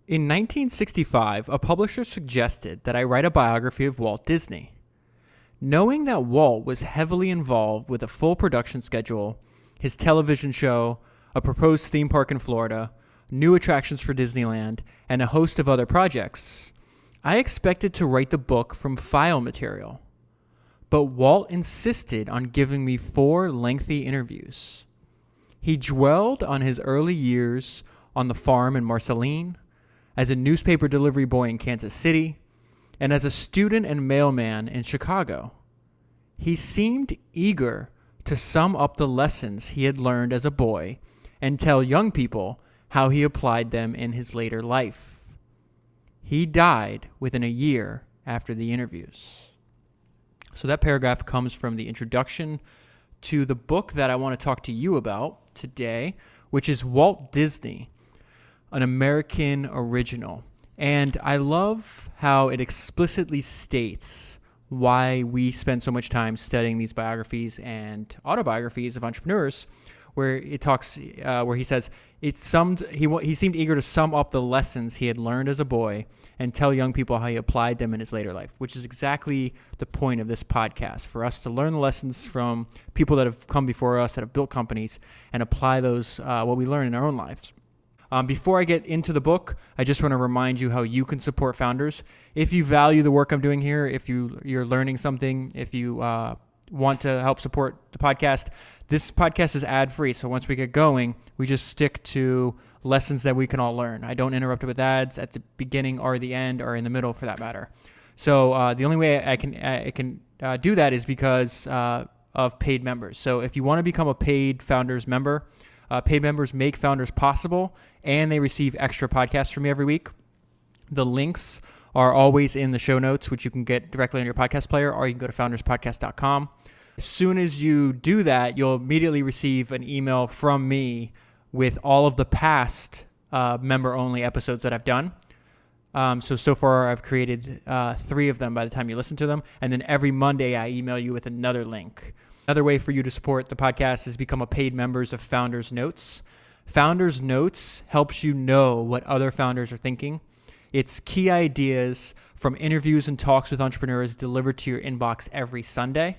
In 1965, a publisher suggested that I write a biography of Walt Disney. Knowing that Walt was heavily involved with a full production schedule, his television show, a proposed theme park in Florida, new attractions for Disneyland, and a host of other projects, I expected to write the book from file material. But Walt insisted on giving me 4 lengthy interviews. He dwelled on his early years on the farm in Marceline, as a newspaper delivery boy in Kansas City, and as a student and mailman in Chicago. He seemed eager to sum up the lessons he had learned as a boy and tell young people how he applied them in his later life. He died within a year after the interviews. So that paragraph comes from the introduction to the book that I want to talk to you about today, which is Walt Disney, an American original. And I love how it explicitly states why we spend so much time studying these biographies and autobiographies of entrepreneurs, where it talks, where he says he seemed eager to sum up the lessons he had learned as a boy and tell young people how he applied them in his later life, which is exactly the point of this podcast, for us to learn the lessons from people that have come before us, that have built companies, and apply those, what we learn in our own lives. Before I get into the book, I just want to remind you how you can support founders. If you value the work I'm doing here, if you're learning something, if you want to help support the podcast, this podcast is ad-free. So once we get going, we just stick to lessons that we can all learn. I don't interrupt it with ads at the beginning or the end or in the middle, for that matter. So the only way I can do that is because of paid members. So if you want to become a paid founders member, paid members make founders possible, and they receive extra podcasts from me every week. The links are always in the show notes, which you can get directly on your podcast player, or you can go to founderspodcast.com. As soon as you do that, you'll immediately receive an email from me with all of the past member-only episodes that I've done. So far, I've created 3 of them by the time you listen to them, and then every Monday, I email you with another link. Another way for you to support the podcast is become a paid members of Founders Notes. Founders Notes helps you know what other founders are thinking. It's key ideas from interviews and talks with entrepreneurs delivered to your inbox every Sunday.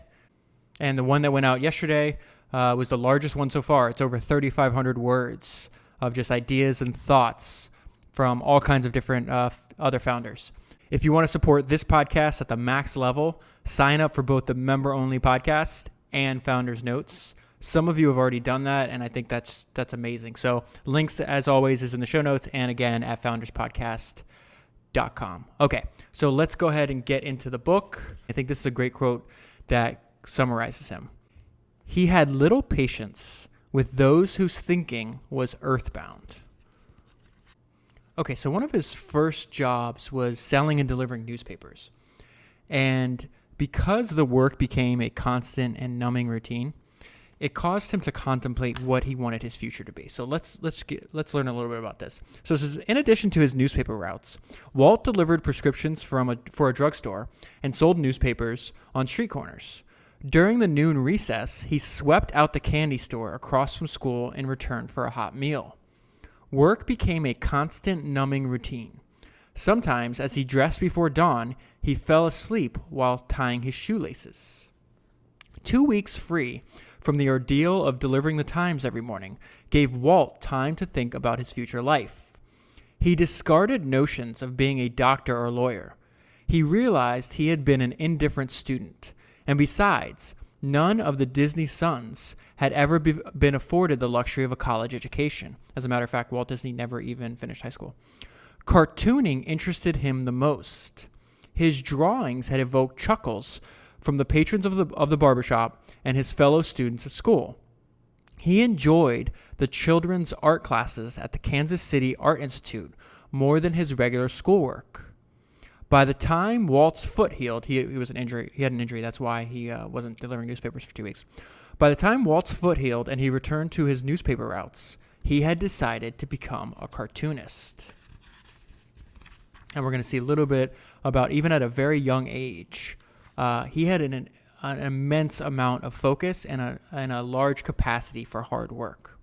And the one that went out yesterday was the largest one so far. It's over 3,500 words of just ideas and thoughts from all kinds of different other founders. If you want to support this podcast at the max level, sign up for both the member-only podcast and Founders Notes. Some of you have already done that, and I think that's amazing. So links, as always, is in the show notes, and again at founderspodcast.com. Okay, so let's go ahead and get into the book. I think this is a great quote that summarizes him. He had little patience with those whose thinking was earthbound. Okay, so one of his first jobs was selling and delivering newspapers. And because the work became a constant and numbing routine, it caused him to contemplate what he wanted his future to be. So let's learn a little bit about this. So this is, in addition to his newspaper routes, Walt delivered prescriptions for a drugstore and sold newspapers on street corners. During the noon recess, he swept out the candy store across from school in return for a hot meal. Work became a constant numbing routine. Sometimes, as he dressed before dawn, he fell asleep while tying his shoelaces. 2 weeks free from the ordeal of delivering the Times every morning gave Walt time to think about his future life. He discarded notions of being a doctor or lawyer. He realized he had been an indifferent student, and besides, none of the Disney sons had ever been afforded the luxury of a college education. As a matter of fact, Walt Disney never even finished high school. Cartooning interested him the most. His drawings had evoked chuckles from the patrons of the barbershop and his fellow students at school. He enjoyed the children's art classes at the Kansas City Art Institute more than his regular schoolwork. By the time Walt's foot healed, he had an injury. That's why he wasn't delivering newspapers for 2 weeks. By the time Walt's foot healed and he returned to his newspaper routes, he had decided to become a cartoonist. And we're going to see a little bit about, even at a very young age, he had an immense amount of focus and a large capacity for hard work.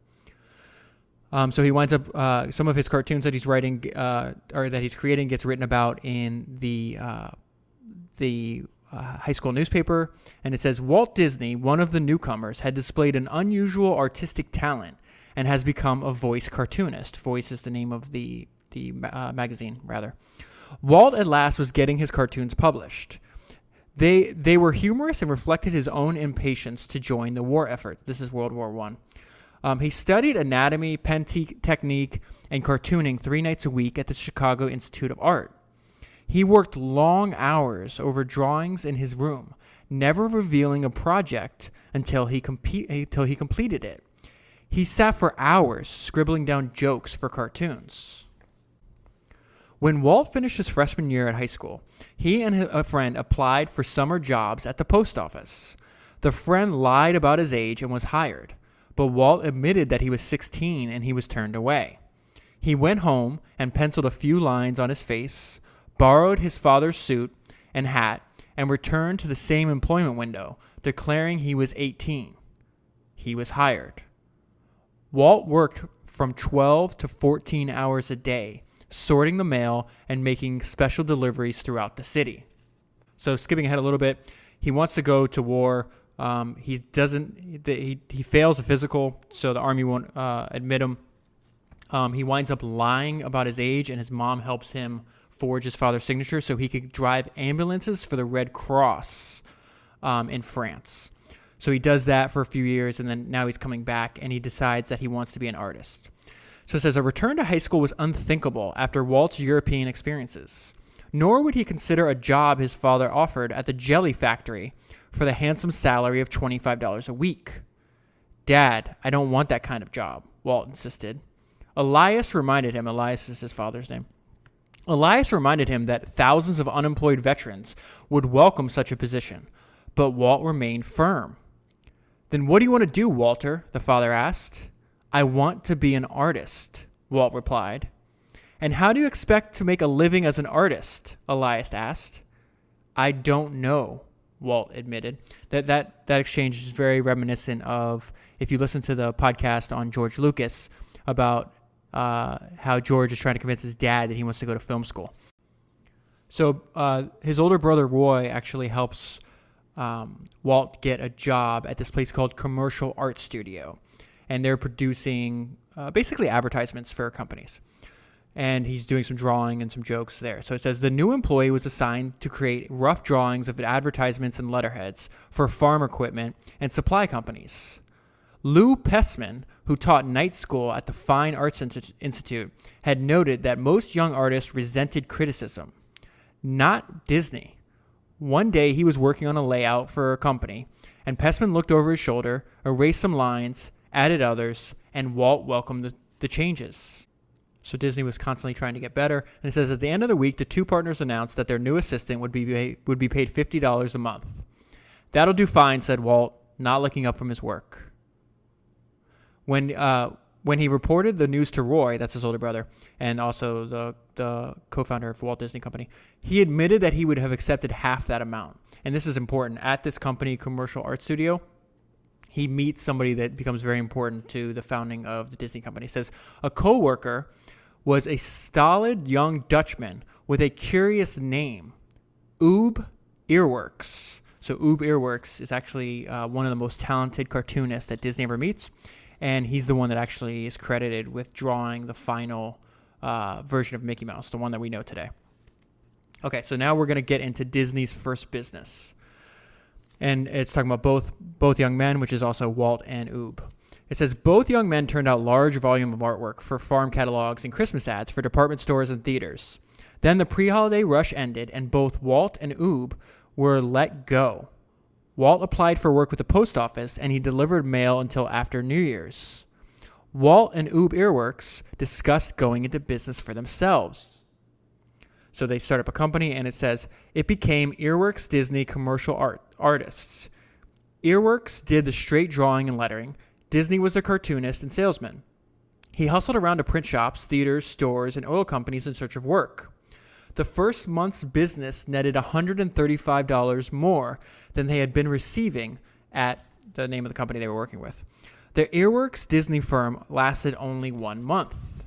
So he winds up some of his cartoons that he's writing or that he's creating gets written about in the high school newspaper, and it says Walt Disney, one of the newcomers, had displayed an unusual artistic talent and has become a voice cartoonist. Voice is the name of the magazine, rather. Walt at last was getting his cartoons published. They were humorous and reflected his own impatience to join the war effort. This is World War I. He studied anatomy, pen technique, and cartooning 3 nights a week at the Chicago Institute of Art. He worked long hours over drawings in his room, never revealing a project until he completed it. He sat for hours scribbling down jokes for cartoons. When Walt finished his freshman year at high school, he and a friend applied for summer jobs at the post office. The friend lied about his age and was hired, but Walt admitted that he was 16 and he was turned away. He went home and penciled a few lines on his face, borrowed his father's suit and hat, and returned to the same employment window, declaring he was 18. He was hired. Walt worked from 12 to 14 hours a day, sorting the mail and making special deliveries throughout the city. So skipping ahead a little bit, he wants to go to war. He fails a physical, so the army won't admit him. He winds up lying about his age, and his mom helps him forge his father's signature so he could drive ambulances for the Red Cross in France. So he does that for a few years, and then now he's coming back, and he decides that he wants to be an artist. So it says, a return to high school was unthinkable after Walt's European experiences. Nor would he consider a job his father offered at the jelly factory for the handsome salary of $25 a week. Dad, I don't want that kind of job, Walt insisted. Elias is his father's name. Elias reminded him that thousands of unemployed veterans would welcome such a position, but Walt remained firm. Then what do you want to do, Walter? The father asked. I want to be an artist, Walt replied. And how do you expect to make a living as an artist? Elias asked. I don't know, Walt admitted. That exchange is very reminiscent of, if you listen to the podcast on George Lucas, about how George is trying to convince his dad that he wants to go to film school. So his older brother Roy actually helps Walt get a job at this place called Commercial Art Studio. And they're producing basically advertisements for companies. And he's doing some drawing and some jokes there. So it says the new employee was assigned to create rough drawings of advertisements and letterheads for farm equipment and supply companies. Lou Pessman, who taught night school at the Fine Arts Institute, had noted that most young artists resented criticism. Not Disney. One day he was working on a layout for a company, and Pessman looked over his shoulder, erased some lines, added others, and Walt welcomed the changes. So Disney was constantly trying to get better. And it says at the end of the week, the two partners announced that their new assistant would be paid $50 a month. That'll do fine, said Walt, not looking up from his work. When he reported the news to Roy, that's his older brother, and also the co-founder of Walt Disney Company, he admitted that he would have accepted half that amount. And this is important. At this company, Commercial Art Studio, he meets somebody that becomes very important to the founding of the Disney Company. He says, a co-worker was a stolid young Dutchman with a curious name, Iwerks. So Iwerks is actually one of the most talented cartoonists that Disney ever meets. And he's the one that actually is credited with drawing the final version of Mickey Mouse, the one that we know today. Okay, so now we're going to get into Disney's first business. And it's talking about both young men, which is also Walt and Oob. It says, both young men turned out large volume of artwork for farm catalogs and Christmas ads for department stores and theaters. Then the pre-holiday rush ended, and both Walt and Oob were let go. Walt applied for work with the post office, and he delivered mail until after New Year's. Walt and Oob Iwerks discussed going into business for themselves. So they start up a company, and it says, it became Iwerks-Disney Commercial Artists. Iwerks did the straight drawing and lettering. Disney was a cartoonist and salesman. He hustled around to print shops, theaters, stores, and oil companies in search of work. The first month's business netted $135 more than they had been receiving at the name of the company they were working with. The Iwerks-Disney firm lasted only 1 month.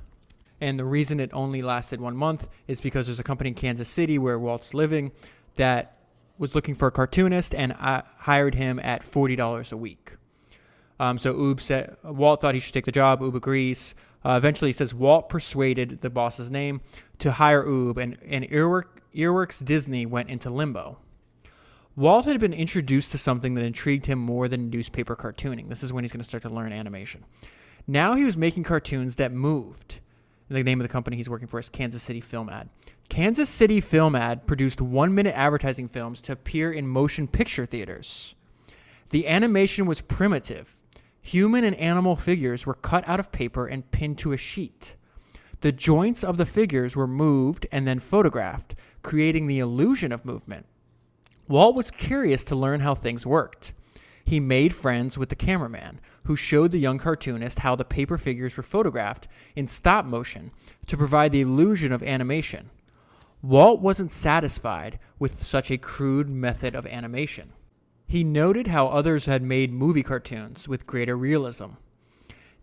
And the reason it only lasted 1 month is because there's a company in Kansas City where Walt's living that was looking for a cartoonist and hired him at $40 a week. So Walt thought he should take the job. Oob agrees. Eventually, he says Walt persuaded the boss's name to hire Oob, and Iwerks-Disney went into limbo. Walt had been introduced to something that intrigued him more than newspaper cartooning. This is when he's going to start to learn animation. Now he was making cartoons that moved. The name of the company he's working for is Kansas City Film Ad. Kansas City Film Ad produced 1-minute advertising films to appear in motion picture theaters. The animation was primitive. Human and animal figures were cut out of paper and pinned to a sheet. The joints of the figures were moved and then photographed, creating the illusion of movement. Walt was curious to learn how things worked. He made friends with the cameraman, who showed the young cartoonist how the paper figures were photographed in stop motion to provide the illusion of animation. Walt wasn't satisfied with such a crude method of animation. He noted how others had made movie cartoons with greater realism.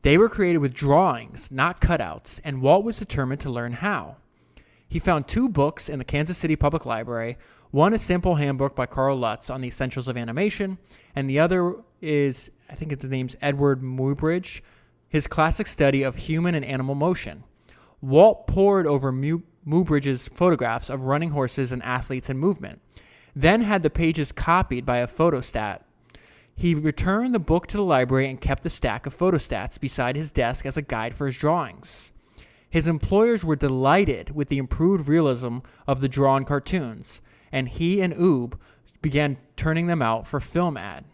They were created with drawings, not cutouts, and Walt was determined to learn how. He found 2 books in the Kansas City Public Library, one a simple handbook by Carl Lutz on the essentials of animation, and the other is, I think the name's Edward Muybridge, his classic study of human and animal motion. Walt pored over Muybridge's photographs of running horses and athletes in movement, then had the pages copied by a photostat. He returned the book to the library and kept a stack of photostats beside his desk as a guide for his drawings. His employers were delighted with the improved realism of the drawn cartoons, and he and Oob began turning them out for Film Ad.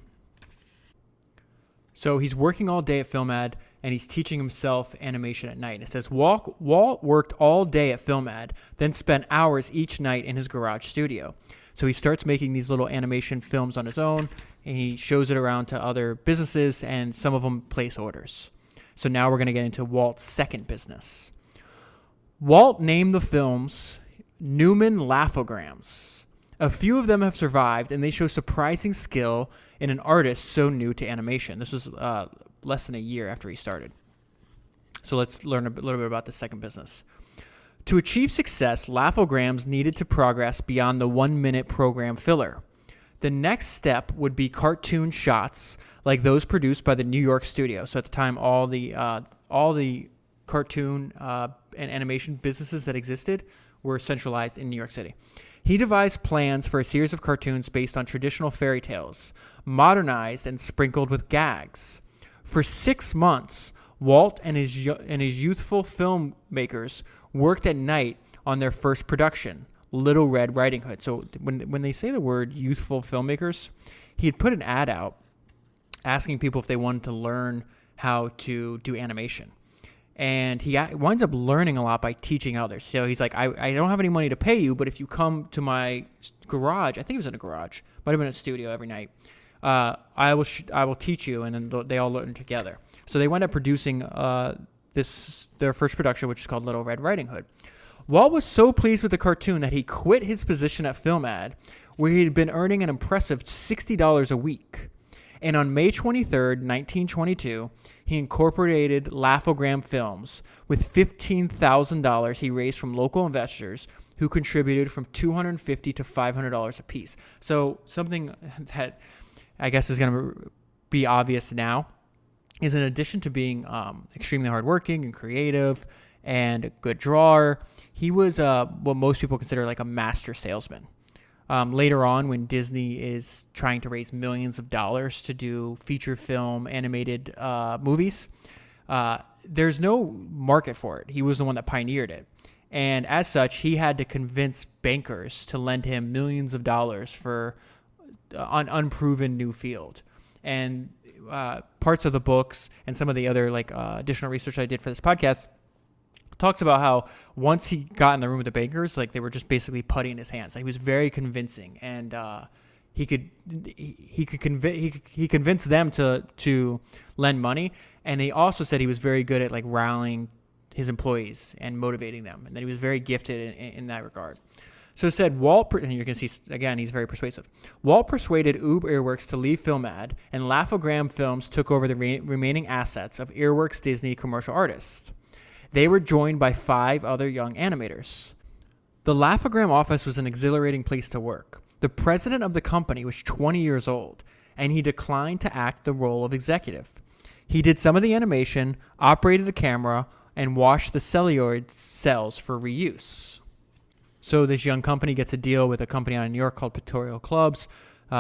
So he's working all day at Film Ad, and he's teaching himself animation at night. It says, Walt worked all day at Film Ad, then spent hours each night in his garage studio. So he starts making these little animation films on his own, and he shows it around to other businesses, and some of them place orders. So now we're going to get into Walt's second business. Walt named the films Newman Laughograms. A few of them have survived, and they show surprising skill in an artist so new to animation. This was less than a year after he started. So let's learn a little bit about the second business. To achieve success, Laughograms needed to progress beyond the 1-minute program filler. The next step would be cartoon shots like those produced by the New York studio. So at the time, all the cartoon and animation businesses that existed were centralized in New York City. He devised plans for a series of cartoons based on traditional fairy tales, modernized and sprinkled with gags. For 6 months, Walt and his youthful filmmakers worked at night on their first production, Little Red Riding Hood. So when they say the word youthful filmmakers, he had put an ad out asking people if they wanted to learn how to do animation. And he winds up learning a lot by teaching others. So he's like, I don't have any money to pay you, but if you come to my garage, I think it was in a garage, might have been a studio every night, I will teach you, and then they all learn together. So they wound up producing their first production, which is called Little Red Riding Hood. Walt was so pleased with the cartoon that he quit his position at Film Ad, where he had been earning an impressive $60 a week. And on May 23rd, 1922, he incorporated Laughogram Films with $15,000 he raised from local investors who contributed from $250 to $500 apiece. So something that I guess is going to be obvious now is, in addition to being extremely hardworking and creative and a good drawer, he was what most people consider like a master salesman. Later on, when Disney is trying to raise millions of dollars to do feature film animated movies, there's no market for it. He was the one that pioneered it. And as such, he had to convince bankers to lend him millions of dollars for an unproven new field. And parts of the books and some of the other additional research I did for this podcast talks about how once he got in the room with the bankers, they were just basically putty in his hands. He was very convincing, and he convinced them to lend money. And he also said he was very good at rallying his employees and motivating them, and that he was very gifted in that regard. So said Walt, and you can see, again, he's very persuasive. Walt persuaded Iwerks to leave Film Ad, and Laugh-O-Gram Films took over the remaining assets of Iwerks-Disney Commercial Artists. They were joined by 5 other young animators. The Laugh-O-Gram office was an exhilarating place to work. The president of the company was 20 years old, and he declined to act the role of executive. He did some of the animation, operated the camera, and washed the celluloid cells for reuse. So this young company gets a deal with a company out in New York called Pictorial Clubs,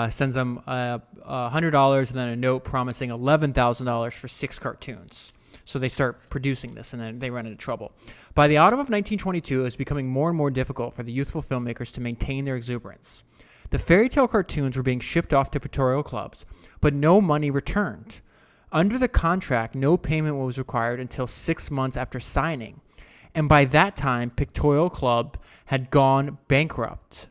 sends them $100 and then a note promising $11,000 for 6 cartoons. So they start producing this, and then they run into trouble. By the autumn of 1922, it was becoming more and more difficult for the youthful filmmakers to maintain their exuberance. The fairy tale cartoons were being shipped off to Pictorial Clubs, but no money returned. Under the contract, no payment was required until 6 months after signing. And by that time, Pictorial Club had gone bankrupt.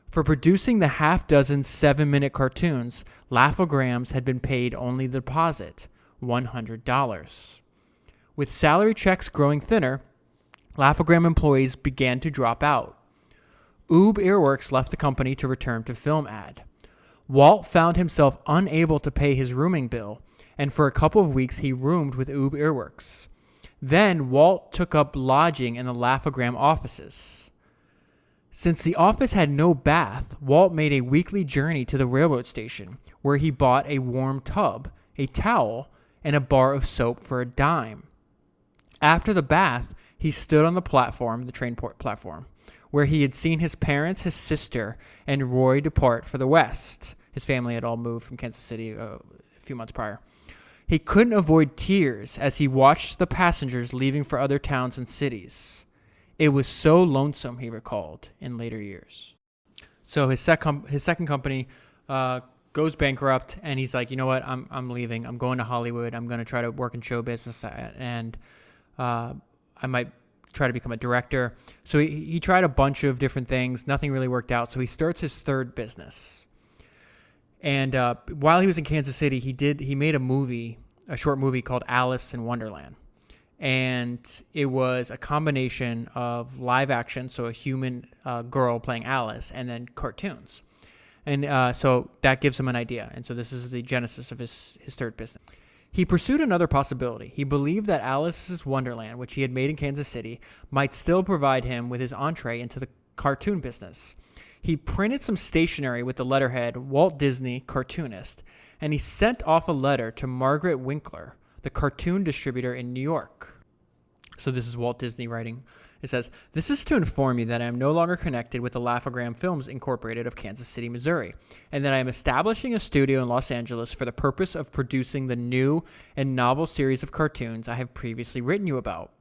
For producing the half-dozen 7-minute cartoons, Laugh-O-Grams had been paid only the deposit, $100. With salary checks growing thinner, Laugh-O-Gram employees began to drop out. Iwerks left the company to return to Film Ad. Walt found himself unable to pay his rooming bill, and for a couple of weeks he roomed with Iwerks. Then Walt took up lodging in the Laugh-O-Gram offices. Since the office had no bath, Walt made a weekly journey to the railroad station, where he bought a warm tub, a towel, and a bar of soap for a dime. After the bath, he stood on the platform, the train platform, where he had seen his parents, his sister, and Roy depart for the West. His family had all moved from Kansas City a few months prior. He couldn't avoid tears as he watched the passengers leaving for other towns and cities. It was so lonesome, he recalled in later years. So his second company goes bankrupt, and he's like, you know what, I'm leaving. I'm going to Hollywood. I'm going to try to work in show business, and I might try to become a director. So he tried a bunch of different things. Nothing really worked out. So he starts his third business. And while he was in Kansas City, he made a short movie called Alice in Wonderland. And it was a combination of live action, so a human girl playing Alice, and then cartoons. And so that gives him an idea. And so this is the genesis of his third business. He pursued another possibility. He believed that Alice's Wonderland, which he had made in Kansas City, might still provide him with his entree into the cartoon business. He printed some stationery with the letterhead Walt Disney, cartoonist, and he sent off a letter to Margaret Winkler, the cartoon distributor in New York. So this is Walt Disney writing. It says, "This is to inform you that I am no longer connected with the Laugh-O-Gram Films Incorporated of Kansas City, Missouri, and that I am establishing a studio in Los Angeles for the purpose of producing the new and novel series of cartoons I have previously written you about.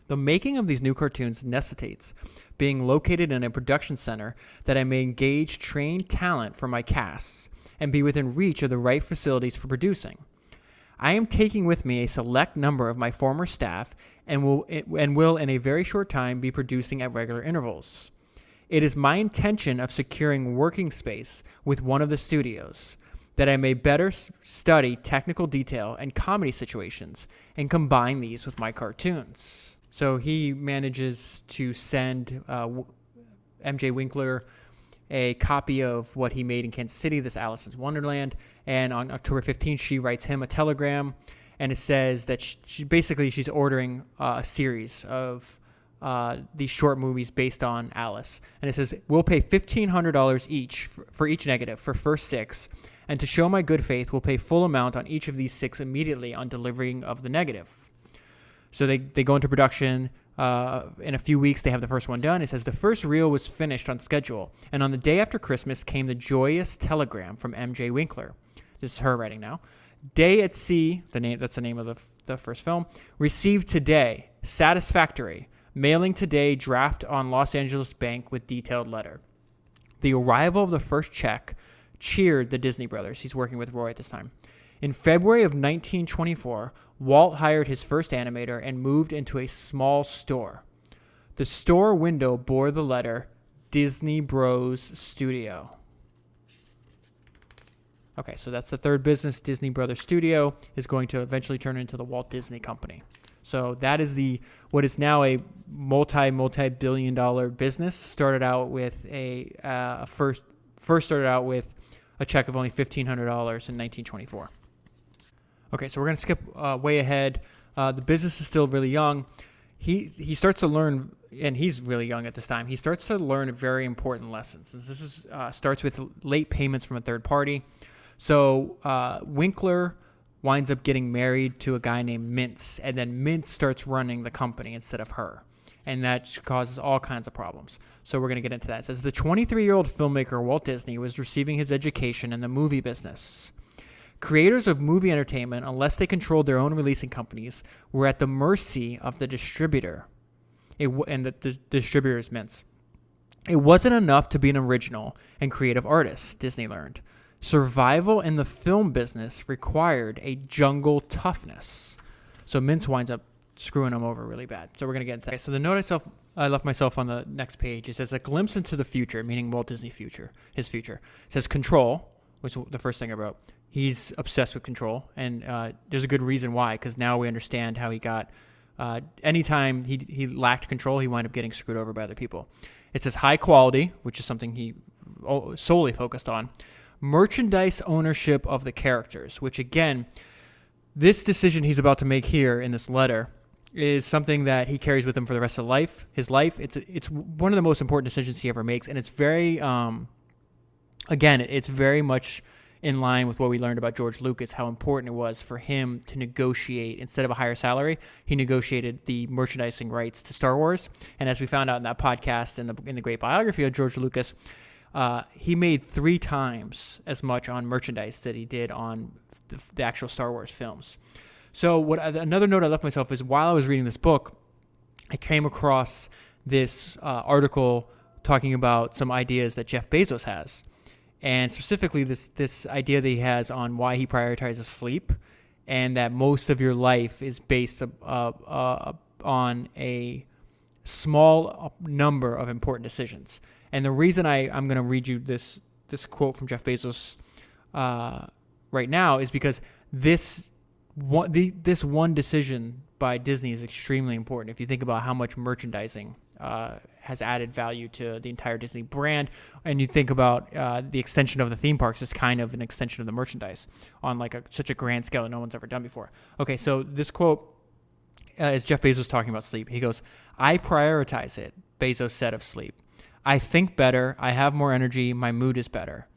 The making of these new cartoons necessitates being located in a production center that I may engage trained talent for my casts and be within reach of the right facilities for producing. I am taking with me a select number of my former staff and will in a very short time be producing at regular intervals. It is my intention of securing working space with one of the studios that I may better study technical detail and comedy situations and combine these with my cartoons." So he manages to send MJ Winkler a copy of what he made in Kansas City, this Alice in Wonderland. And on October 15th, she writes him a telegram, and it says that she's ordering a series of these short movies based on Alice. And it says, "We'll pay $1,500 each for each negative for first 6. And to show my good faith, we'll pay full amount on each of these 6 immediately on delivering of the negative." So they go into production. In a few weeks, they have the first one done. It says, "The first reel was finished on schedule, and on the day after Christmas came the joyous telegram from M.J. Winkler." This is her writing now. "Day at Sea," that's the name of the first film, "received today, satisfactory. Mailing today, draft on Los Angeles Bank with detailed letter." The arrival of the first check cheered the Disney brothers. He's working with Roy at this time. In February of 1924, Walt hired his first animator and moved into a small store. The store window bore the letter Disney Bros Studio. Okay, so that's the third business. Disney Brothers Studio is going to eventually turn into the Walt Disney Company. So that is what is now a multi-billion-dollar business. Started out with first started out with a check of only $1,500 in 1924. Okay, so we're going to skip way ahead. The business is still really young. He starts to learn, and he's really young at this time. He starts to learn very important lessons. This starts with late payments from a third party. So Winkler winds up getting married to a guy named Mintz, and then Mintz starts running the company instead of her. And that causes all kinds of problems. So we're going to get into that. It says, the 23-year-old filmmaker Walt Disney was receiving his education in the movie business. Creators of movie entertainment, unless they controlled their own releasing companies, were at the mercy of the distributor. And the distributor is Mintz. It wasn't enough to be an original and creative artist, Disney learned. Survival in the film business required a jungle toughness. So Mintz winds up screwing him over really bad. So we're going to get into that. Okay, so the note I left myself on the next page, it says a glimpse into the future, meaning Walt Disney's future, his future. It says control, which is the first thing I wrote. He's obsessed with control, and there's a good reason why, because now we understand how he got, anytime he lacked control, he wound up getting screwed over by other people. It says high quality, which is something he solely focused on. Merchandise ownership of the characters, which again, this decision he's about to make here in this letter is something that he carries with him for the rest of his life. It's one of the most important decisions he ever makes, and it's very, again, it's very much in line with what we learned about George Lucas, how important it was for him to negotiate, instead of a higher salary, he negotiated the merchandising rights to Star Wars. And as we found out in that podcast, in the great biography of George Lucas, he made 3 times as much on merchandise that he did on the actual Star Wars films. So another note I left myself is, while I was reading this book, I came across this article talking about some ideas that Jeff Bezos has. And specifically this idea that he has on why he prioritizes sleep, and that most of your life is based on a small number of important decisions. And the reason I'm going to read you this quote from Jeff Bezos right now is because this one decision by Disney is extremely important. If you think about how much merchandising has added value to the entire Disney brand, and you think about the extension of the theme parks is kind of an extension of the merchandise on like such a grand scale that no one's ever done before. Okay, so this quote is Jeff Bezos talking about sleep. He goes, "I prioritize it," Bezos said of sleep. "I think better, I have more energy, my mood is better.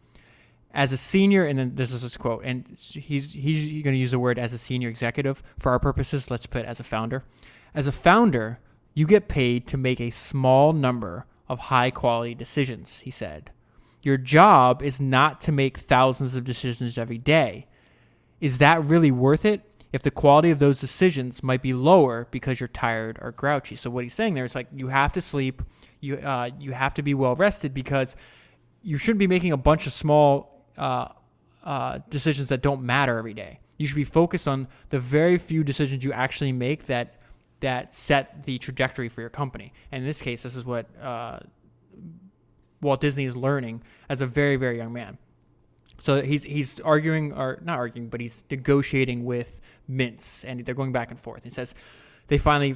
As a senior," and then this is his quote, and he's going to use the word as a senior executive. For our purposes, let's put as a founder. "As a founder, you get paid to make a small number of high-quality decisions," he said. "Your job is not to make thousands of decisions every day. Is that really worth it if the quality of those decisions might be lower because you're tired or grouchy?" So what he's saying there is like, you have to sleep, you have to be well-rested, because you shouldn't be making a bunch of small decisions that don't matter every day. You should be focused on the very few decisions you actually make that set the trajectory for your company. And in this case, this is what Walt Disney is learning as a very, very young man. So he's arguing, or not arguing, but he's negotiating with Mintz, and they're going back and forth. He says they finally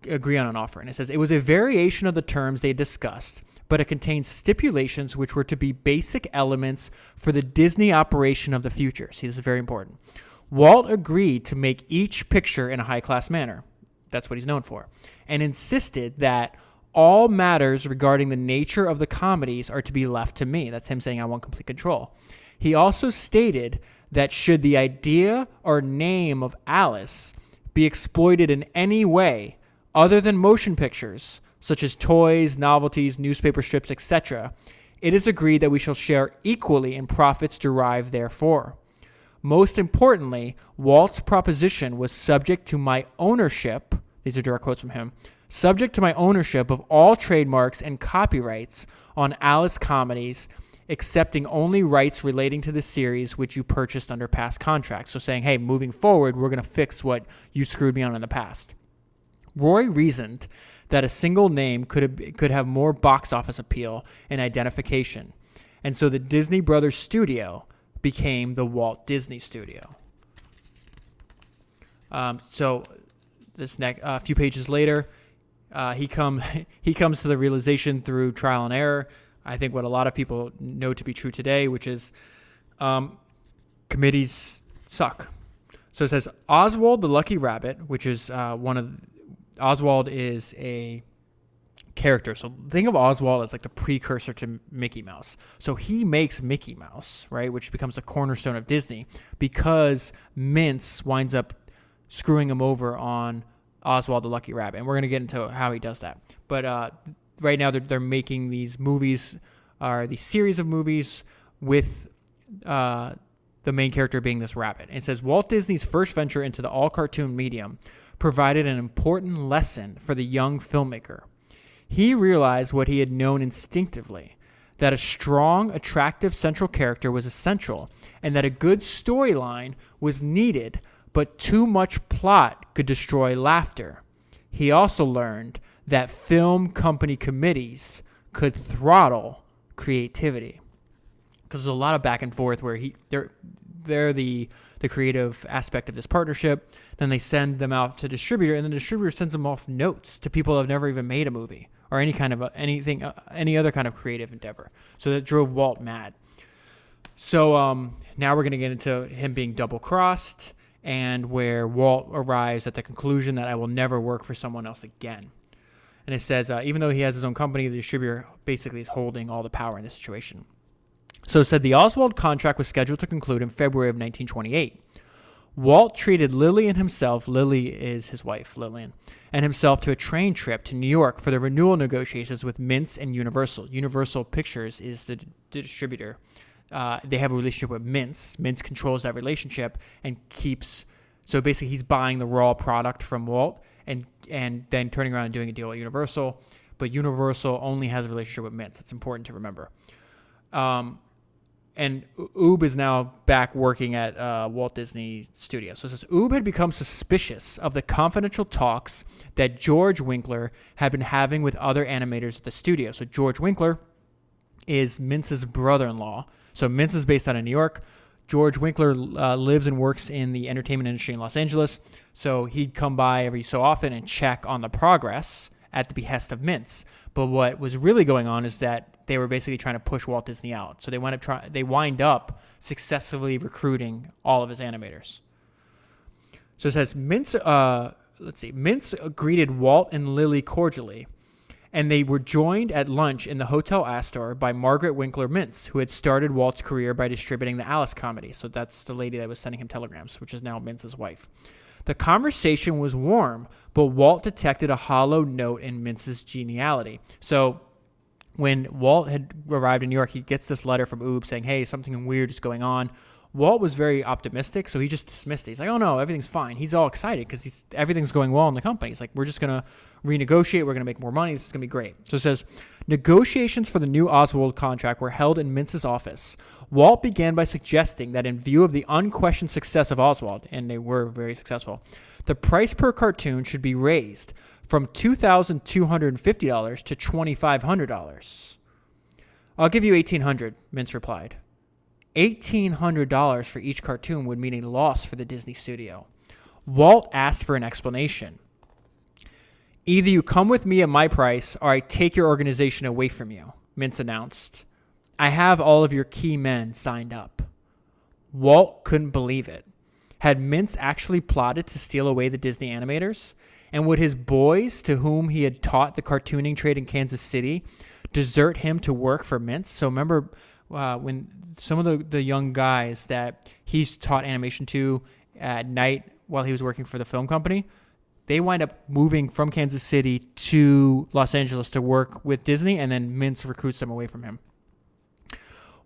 agree on an offer, and it says it was a variation of the terms they discussed, but it contained stipulations which were to be basic elements for the Disney operation of the future. See, this is very important. Walt agreed to make each picture in a high-class manner. That's what he's known for. And insisted that all matters regarding the nature of the comedies are to be left to me. That's him saying, I want complete control. He also stated that should the idea or name of Alice be exploited in any way other than motion pictures, such as toys, novelties, newspaper strips, etc., it is agreed that we shall share equally in profits derived therefore. Most importantly, Walt's proposition was subject to my ownership, these are direct quotes from him, subject to my ownership of all trademarks and copyrights on Alice comedies, accepting only rights relating to the series which you purchased under past contracts. So saying, hey, moving forward, we're going to fix what you screwed me on in the past. Roy reasoned that a single name could have more box office appeal and identification. And so the Disney Brothers Studio became the Walt Disney Studio. So this next few pages later, he comes to the realization through trial and error. I think what a lot of people know to be true today, which is committees suck. So it says Oswald the Lucky Rabbit, which is Oswald is a character. So think of Oswald as like the precursor to Mickey Mouse. So he makes Mickey Mouse, right, which becomes the cornerstone of Disney because Mince winds up screwing him over on Oswald the Lucky Rabbit. And we're going to get into how he does that. But right now they're making these movies, these series of movies with the main character being this rabbit. And it says Walt Disney's first venture into the all-cartoon medium provided an important lesson for the young filmmaker. He realized what he had known instinctively, that a strong, attractive central character was essential and that a good storyline was needed, but too much plot could destroy laughter. He also learned that film company committees could throttle creativity. Because there's a lot of back and forth where they're the creative aspect of this partnership. Then they send them out to distributor, and the distributor sends them off notes to people who have never even made a movie or any other kind of creative endeavor. So that drove Walt mad. So now we're going to get into him being double-crossed and where Walt arrives at the conclusion that I will never work for someone else again. And it says, even though he has his own company, the distributor basically is holding all the power in this situation. So it said the Oswald contract was scheduled to conclude in February of 1928. Walt treated Lily and himself, Lily is his wife, Lillian, and himself to a train trip to New York for the renewal negotiations with Mince and Universal. Universal Pictures is the distributor. They have a relationship with Mince. Mince controls that relationship and so basically he's buying the raw product from Walt and then turning around and doing a deal with Universal. But Universal only has a relationship with Mince. That's important to remember. And Oob is now back working at Walt Disney Studios. So it says, Oob had become suspicious of the confidential talks that George Winkler had been having with other animators at the studio. So George Winkler is Mince's brother-in-law. So Mince is based out of New York. George Winkler lives and works in the entertainment industry in Los Angeles. So he'd come by every so often and check on the progress at the behest of Mince. But what was really going on is that they were basically trying to push Walt Disney out. So they wind up successfully recruiting all of his animators. So it says Mince greeted Walt and Lily cordially, and they were joined at lunch in the Hotel Astor by Margaret Winkler Mince, who had started Walt's career by distributing the Alice comedy. So that's the lady that was sending him telegrams, which is now Mince's wife. The conversation was warm, but Walt detected a hollow note in Mince's geniality. So when Walt had arrived in New York, he gets this letter from Oob saying, hey, something weird is going on. Walt was very optimistic, so he just dismissed it. He's like, oh, no, everything's fine. He's all excited because everything's going well in the company. He's like, we're just going to renegotiate. We're going to make more money. This is going to be great. So it says, negotiations for the new Oswald contract were held in Mince's office. Walt began by suggesting that in view of the unquestioned success of Oswald, and they were very successful, the price per cartoon should be raised from $2,250 to $2,500. I'll give you $1,800, Mince replied. $1,800 for each cartoon would mean a loss for the Disney studio. Walt asked for an explanation. Either you come with me at my price or I take your organization away from you, Mince announced. I have all of your key men signed up. Walt couldn't believe it. Had Mince actually plotted to steal away the Disney animators? And would his boys, to whom he had taught the cartooning trade in Kansas City, desert him to work for Mince? So remember when some of the young guys that he's taught animation to at night while he was working for the film company, they wind up moving from Kansas City to Los Angeles to work with Disney, and then Mince recruits them away from him.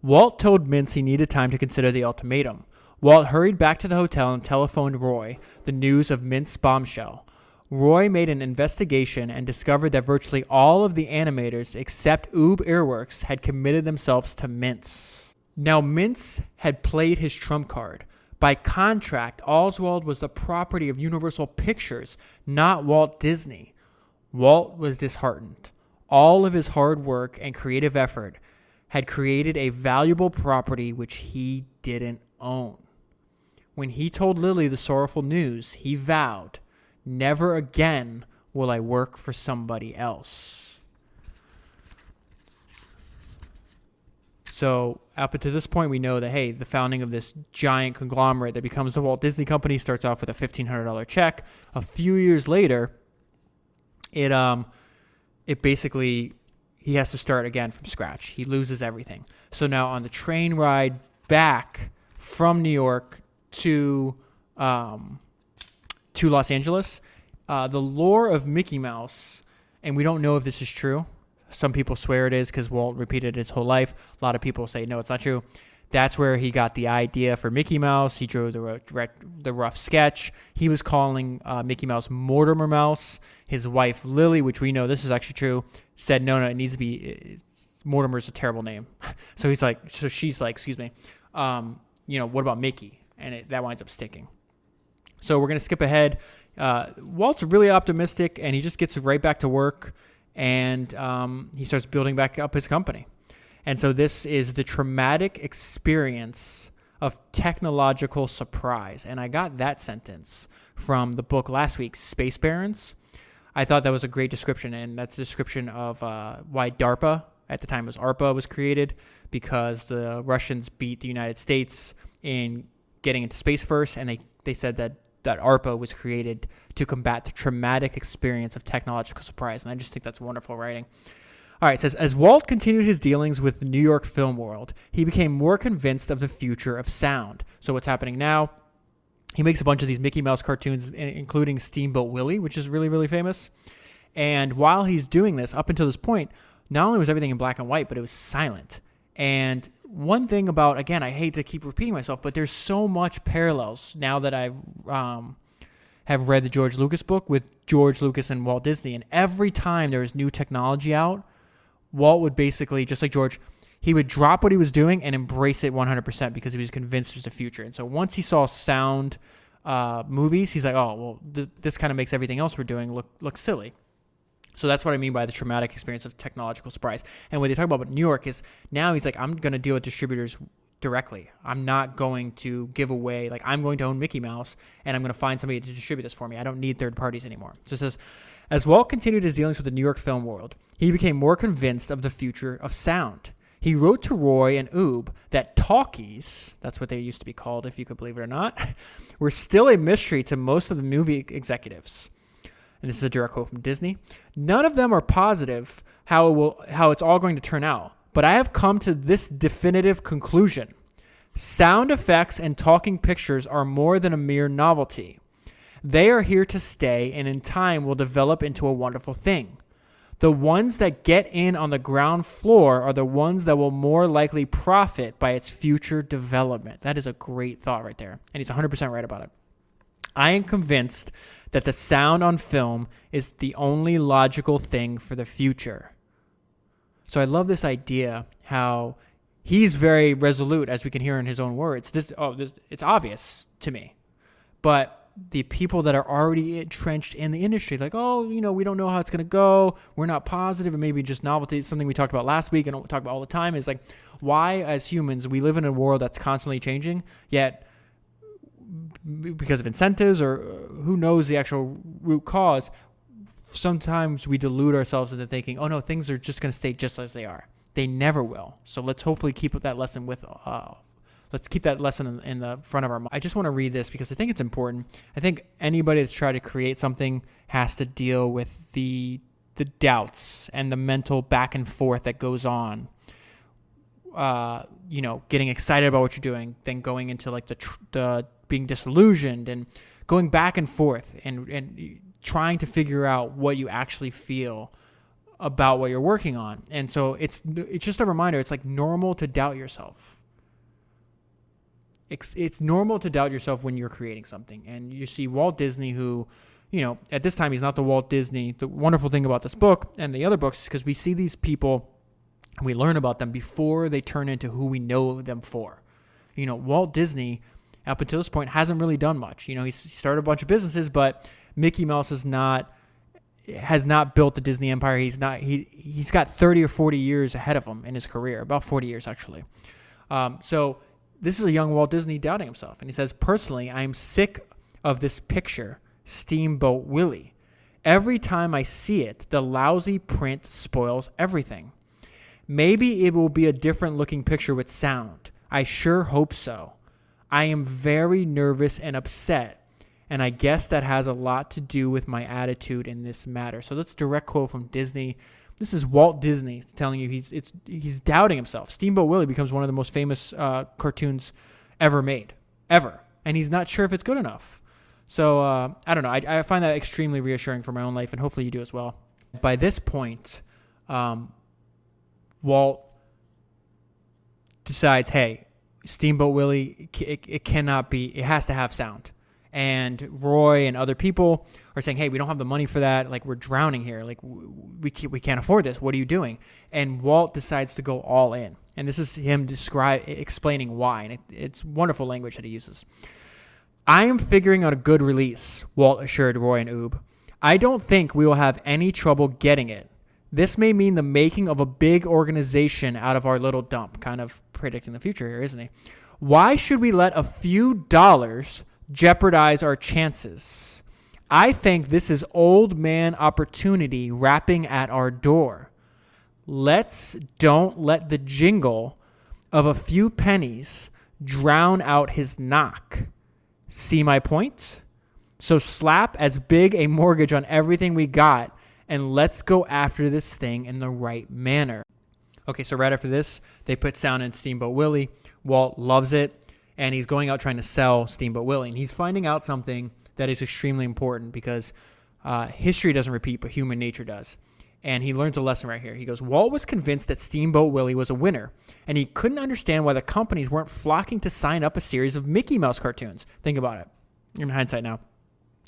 Walt told Mince he needed time to consider the ultimatum. Walt hurried back to the hotel and telephoned Roy the news of Mince's bombshell. Roy made an investigation and discovered that virtually all of the animators except Oob Iwerks had committed themselves to Mince. Now Mince had played his trump card. By contract, Oswald was the property of Universal Pictures, not Walt Disney. Walt was disheartened. All of his hard work and creative effort had created a valuable property which he didn't own. When he told Lily the sorrowful news, he vowed, "Never again will I work for somebody else." So up to this point, we know that, hey, the founding of this giant conglomerate that becomes the Walt Disney Company starts off with a $1,500 check. A few years later, it basically, he has to start again from scratch. He loses everything. So now on the train ride back from New York to Los Angeles, the lore of Mickey Mouse, and we don't know if this is true. Some people swear it is because Walt repeated it his whole life. A lot of people say, no, it's not true. That's where he got the idea for Mickey Mouse. He drew the rough sketch. He was calling Mickey Mouse Mortimer Mouse. His wife, Lily, which we know this is actually true, said, no, it needs to be, Mortimer's a terrible name. So she's like, excuse me, what about Mickey? And that winds up sticking. So we're going to skip ahead. Walt's really optimistic, and he just gets right back to work, and he starts building back up his company. And so this is the traumatic experience of technological surprise. And I got that sentence from the book last week, Space Barons. I thought that was a great description, and that's a description of why DARPA, at the time it was ARPA, was created, because the Russians beat the United States in getting into space first, and they said that ARPA was created to combat the traumatic experience of technological surprise. And I just think that's wonderful writing. All right, it says, as Walt continued his dealings with the New York film world, he became more convinced of the future of sound. So what's happening now, he makes a bunch of these Mickey Mouse cartoons, including Steamboat Willie, which is really, really famous. And while he's doing this, up until this point, not only was everything in black and white, but it was silent. And one thing about, again, I hate to keep repeating myself, but there's so much parallels now that I have read the George Lucas book with George Lucas and Walt Disney. And every time there was new technology out, Walt would basically, just like George, he would drop what he was doing and embrace it 100% because he was convinced there's a future. And so once he saw sound movies, he's like, oh, well, this kind of makes everything else we're doing look silly. So that's what I mean by the traumatic experience of technological surprise. And what they talk about New York is now he's like, I'm going to deal with distributors directly. I'm not going to give away, like I'm going to own Mickey Mouse and I'm going to find somebody to distribute this for me. I don't need third parties anymore. So it says, as Walt continued his dealings with the New York film world, he became more convinced of the future of sound. He wrote to Roy and Oob that talkies, that's what they used to be called if you could believe it or not, were still a mystery to most of the movie executives. And this is a direct quote from Disney. None of them are positive how it's all going to turn out, but I have come to this definitive conclusion. Sound effects and talking pictures are more than a mere novelty. They are here to stay and in time will develop into a wonderful thing. The ones that get in on the ground floor are the ones that will more likely profit by its future development. That is a great thought right there. And he's 100% right about it. I am convinced that the sound on film is the only logical thing for the future. So I love this idea how he's very resolute, as we can hear in his own words. It's obvious to me. But the people that are already entrenched in the industry, like, we don't know how it's going to go. We're not positive. It may be just novelty. It's something we talked about last week and talk about all the time is like, why as humans, we live in a world that's constantly changing, yet because of incentives or who knows the actual root cause, sometimes we delude ourselves into thinking, oh no, things are just going to stay just as they are. They never will. So let's hopefully keep that lesson let's keep that lesson in the front of our mind. I just want to read this because I think it's important. I think anybody that's trying to create something has to deal with the doubts and the mental back and forth that goes on. Getting excited about what you're doing, then going into like the being disillusioned and going back and forth and trying to figure out what you actually feel about what you're working on. And so it's just a reminder. It's like normal to doubt yourself. It's normal to doubt yourself when you're creating something. And you see Walt Disney, who, at this time, he's not the Walt Disney. The wonderful thing about this book and the other books is because we see these people and we learn about them before they turn into who we know them for. Walt Disney, up until this point, hasn't really done much. He started a bunch of businesses, but Mickey Mouse has not built the Disney empire. He's got 30 or 40 years ahead of him in his career, about 40 years actually. So this is a young Walt Disney doubting himself. And he says, personally, I am sick of this picture, Steamboat Willie. Every time I see it, the lousy print spoils everything. Maybe it will be a different looking picture with sound. I sure hope so. I am very nervous and upset, and I guess that has a lot to do with my attitude in this matter. So that's a direct quote from Disney. This is Walt Disney telling you he's doubting himself. Steamboat Willie becomes one of the most famous cartoons ever made, ever. And he's not sure if it's good enough. So I don't know. I find that extremely reassuring for my own life, and hopefully you do as well. By this point, Walt decides, hey, Steamboat Willie, it cannot be, it has to have sound. And Roy and other people are saying, hey, we don't have the money for that. Like, we're drowning here. Like, we can't afford this. What are you doing? And Walt decides to go all in. And this is him explaining why. And it's wonderful language that he uses. I am figuring out a good release, Walt assured Roy and Oob. I don't think we will have any trouble getting it. This may mean the making of a big organization out of our little dump. Kind of predicting the future here, isn't he? Why should we let a few dollars jeopardize our chances? I think this is old man opportunity rapping at our door. Don't let the jingle of a few pennies drown out his knock. See my point? So slap as big a mortgage on everything we got, and let's go after this thing in the right manner. Okay, so right after this, they put sound in Steamboat Willie. Walt loves it, and he's going out trying to sell Steamboat Willie. And he's finding out something that is extremely important because history doesn't repeat, but human nature does. And he learns a lesson right here. He goes, Walt was convinced that Steamboat Willie was a winner, and he couldn't understand why the companies weren't flocking to sign up a series of Mickey Mouse cartoons. Think about it. In hindsight now.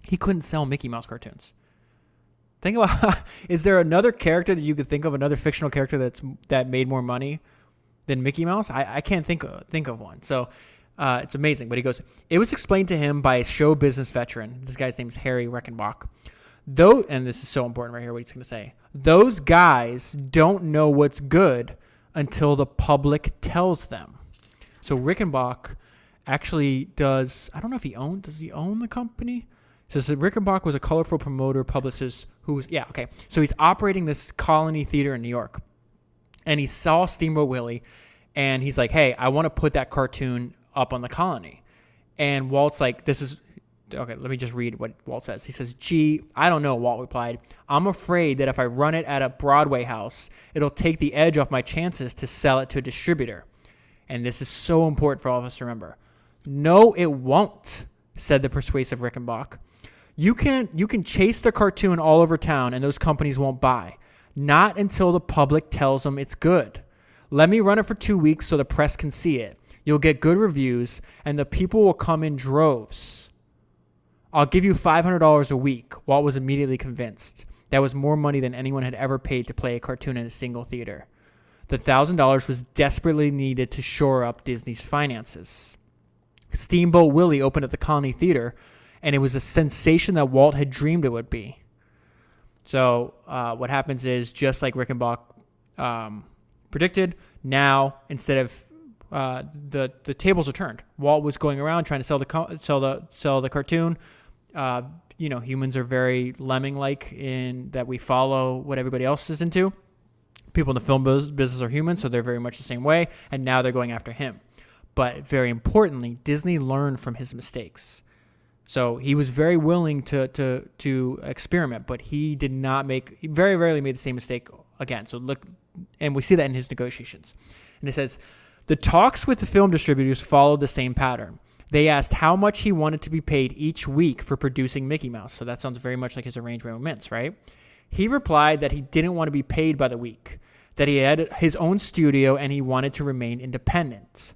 He couldn't sell Mickey Mouse cartoons. Think about, is there another character that you could think of, another fictional character that made more money than Mickey Mouse? I can't think of one. So it's amazing. But he goes, it was explained to him by a show business veteran. This guy's name is Harry Reckenbach. And this is so important right here, what he's going to say. Those guys don't know what's good until the public tells them. So Rickenbach actually does, I don't know if does he own the company? So Rickenbach was a colorful promoter, publicist So he's operating this Colony Theater in New York. And he saw Steamboat Willie, and he's like, hey, I want to put that cartoon up on the Colony. And Walt's like, okay, let me just read what Walt says. He says, gee, I don't know, Walt replied. I'm afraid that if I run it at a Broadway house, it'll take the edge off my chances to sell it to a distributor. And this is so important for all of us to remember. No, it won't, said the persuasive Rickenbach. You can chase the cartoon all over town and those companies won't buy. Not until the public tells them it's good. Let me run it for 2 weeks so the press can see it. You'll get good reviews and the people will come in droves. I'll give you $500 a week. Walt was immediately convinced. That was more money than anyone had ever paid to play a cartoon in a single theater. The $1,000 was desperately needed to shore up Disney's finances. Steamboat Willie opened at the Colony Theater, and it was a sensation that Walt had dreamed it would be. So what happens is, just like Rickenbach predicted, now instead of the tables are turned. Walt was going around trying to sell the cartoon. Humans are very lemming-like in that we follow what everybody else is into. People in the film business are humans, so they're very much the same way. And now they're going after him. But very importantly, Disney learned from his mistakes. So he was very willing to experiment, but he very rarely made the same mistake again. So look, and we see that in his negotiations. And it says, the talks with the film distributors followed the same pattern. They asked how much he wanted to be paid each week for producing Mickey Mouse. So that sounds very much like his arrangement with Mintz, right? He replied that he didn't want to be paid by the week, that he had his own studio and he wanted to remain independent.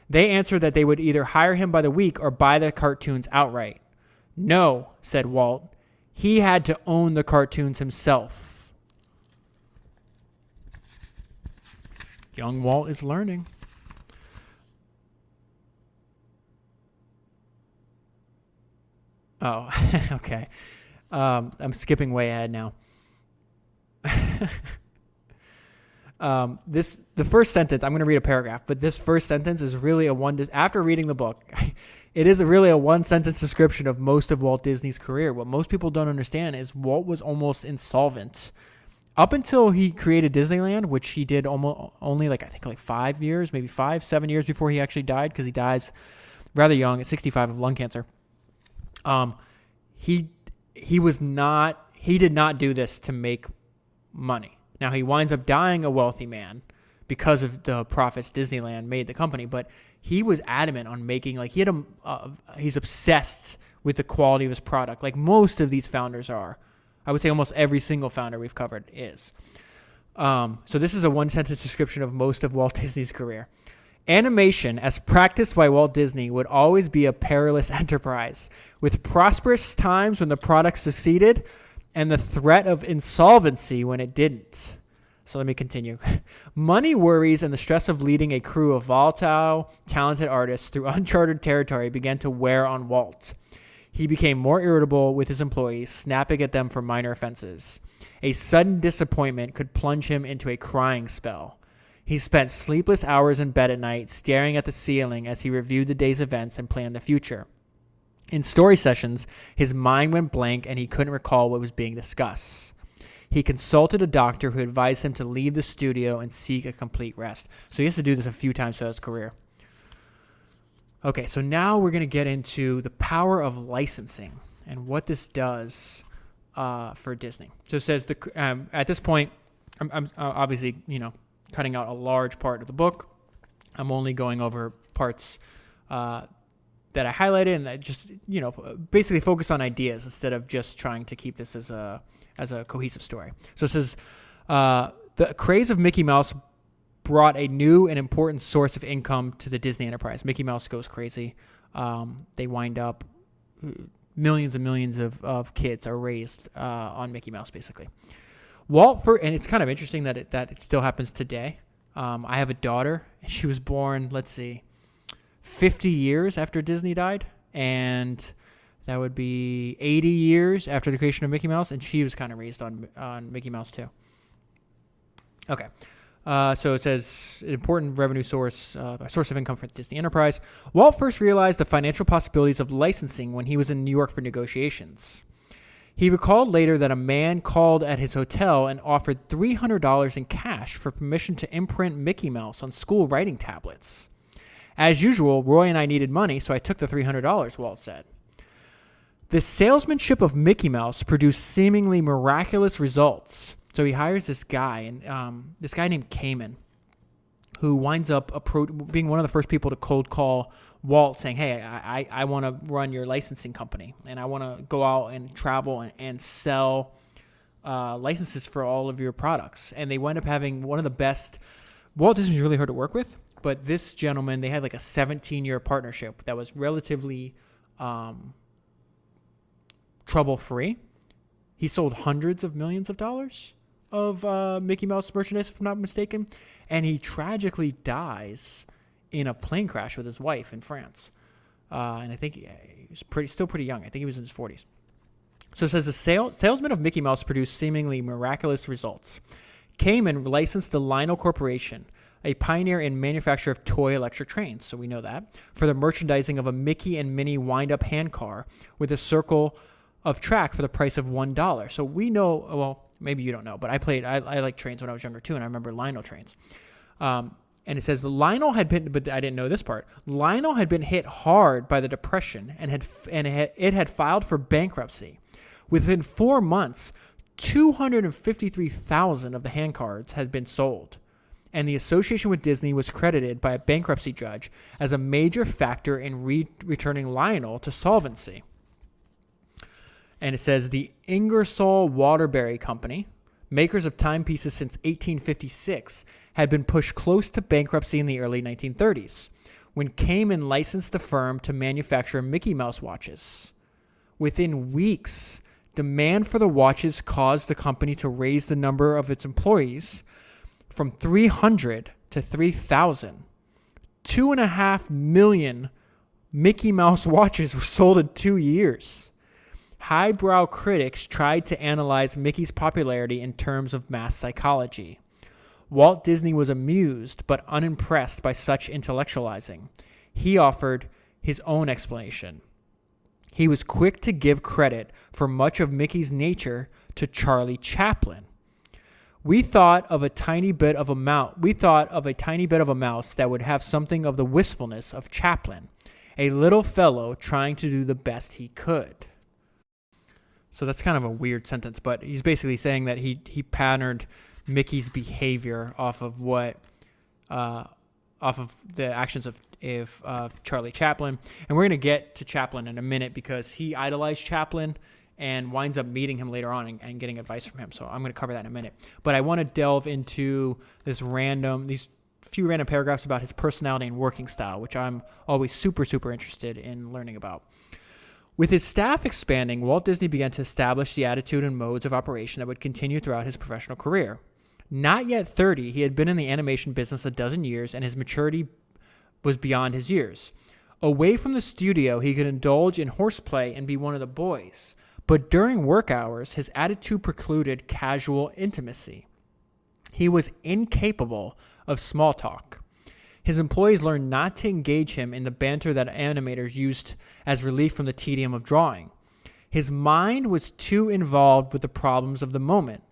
They answered that they would either hire him by the week or buy the cartoons outright. No, said Walt. He had to own the cartoons himself. Young Walt is learning. Oh, okay. I'm skipping way ahead now. The first sentence, I'm going to read a paragraph, but this first sentence is really after reading the book, it is really a one-sentence description of most of Walt Disney's career. What most people don't understand is Walt was almost insolvent up until he created Disneyland, which he did only like 5 years, maybe 7 years before he actually died, because he dies rather young at 65 of lung cancer. He did not do this to make money. Now he winds up dying a wealthy man because of the profits Disneyland made the company, but he was adamant on making, he's obsessed with the quality of his product, like most of these founders are. I would say almost every single founder we've covered is. So this is a one-sentence description of most of Walt Disney's career. Animation, as practiced by Walt Disney, would always be a perilous enterprise, with prosperous times when the product succeeded and the threat of insolvency when it didn't. So let me continue. Money worries and the stress of leading a crew of volatile, talented artists through uncharted territory began to wear on Walt. He became more irritable with his employees, snapping at them for minor offenses. A sudden disappointment could plunge him into a crying spell. He spent sleepless hours in bed at night, staring at the ceiling as he reviewed the day's events and planned the future. In story sessions, his mind went blank and he couldn't recall what was being discussed. He consulted a doctor who advised him to leave the studio and seek a complete rest. So he has to do this a few times throughout his career. Okay, so now we're going to get into the power of licensing and what this does for Disney. So it says at this point, I'm obviously cutting out a large part of the book. I'm only going over parts that I highlighted, and I just basically focus on ideas instead of just trying to keep this as a cohesive story. So it says the craze of Mickey Mouse brought a new and important source of income to the Disney enterprise. Mickey Mouse goes crazy. They wind up millions and millions of kids are raised on Mickey Mouse, basically. And it's kind of interesting that it still happens today. I have a daughter, and she was born, 50 years after Disney died, and that would be 80 years after the creation of Mickey Mouse, and she was kind of raised on Mickey Mouse too. Okay. So it says, an important revenue source, a source of income for the Disney enterprise. Walt first realized the financial possibilities of licensing when he was in New York for negotiations. He recalled later that a man called at his hotel and offered $300 in cash for permission to imprint Mickey Mouse on school writing tablets. As usual, Roy and I needed money, so I took the $300, Walt said. The salesmanship of Mickey Mouse produced seemingly miraculous results. So he hires this guy, and this guy named Cayman, who winds up being one of the first people to cold call Walt, saying, "Hey, I want to run your licensing company, and I want to go out and travel and sell licenses for all of your products." And they wind up having one of the best. Walt Disney was really hard to work with, but this gentleman, they had like a 17-year partnership that was relatively trouble-free. He sold hundreds of millions of dollars of Mickey Mouse merchandise, if I'm not mistaken, and he tragically dies in a plane crash with his wife in France. And I think he was still pretty young. I think he was in his 40s. So it says the salesman of Mickey Mouse produced seemingly miraculous results. Cayman licensed the Lionel Corporation, a pioneer in manufacture of toy electric trains, so we know that, for the merchandising of a Mickey and Minnie wind-up hand car with a circle of track for the price of $1. So we know, well, maybe you don't know, but I liked trains when I was younger too, and I remember Lionel trains. And it says Lionel had been, but I didn't know this part. Lionel had been hit hard by the Depression and it had filed for bankruptcy. Within 4 months, 253,000 of the handcards had been sold, and the association with Disney was credited by a bankruptcy judge as a major factor in returning Lionel to solvency. And it says the Ingersoll Waterbury Company, makers of timepieces since 1856, had been pushed close to bankruptcy in the early 1930s, when Cayman licensed the firm to manufacture Mickey Mouse watches. Within weeks, demand for the watches caused the company to raise the number of its employees from 300 to 3,000. 2.5 million Mickey Mouse watches were sold in 2 years. Highbrow critics tried to analyze Mickey's popularity in terms of mass psychology. Walt Disney was amused but unimpressed by such intellectualizing. He offered his own explanation. He was quick to give credit for much of Mickey's nature to Charlie Chaplin. We thought of a tiny bit of a mouse that would have something of the wistfulness of Chaplin, a little fellow trying to do the best he could. So that's kind of a weird sentence, but he's basically saying that he patterned Mickey's behavior off of the actions of Charlie Chaplin. And we're going to get to Chaplin in a minute because he idolized Chaplin and winds up meeting him later on and getting advice from him. So I'm going to cover that in a minute. But I want to delve into these few random paragraphs about his personality and working style, which I'm always super, super interested in learning about. With his staff expanding, Walt Disney began to establish the attitude and modes of operation that would continue throughout his professional career. Not yet 30, he had been in the animation business a dozen years, and his maturity was beyond his years. Away from the studio, he could indulge in horseplay and be one of the boys. But during work hours, his attitude precluded casual intimacy. He was incapable of small talk. His employees learned not to engage him in the banter that animators used as relief from the tedium of drawing. His mind was too involved with the problems of the moment,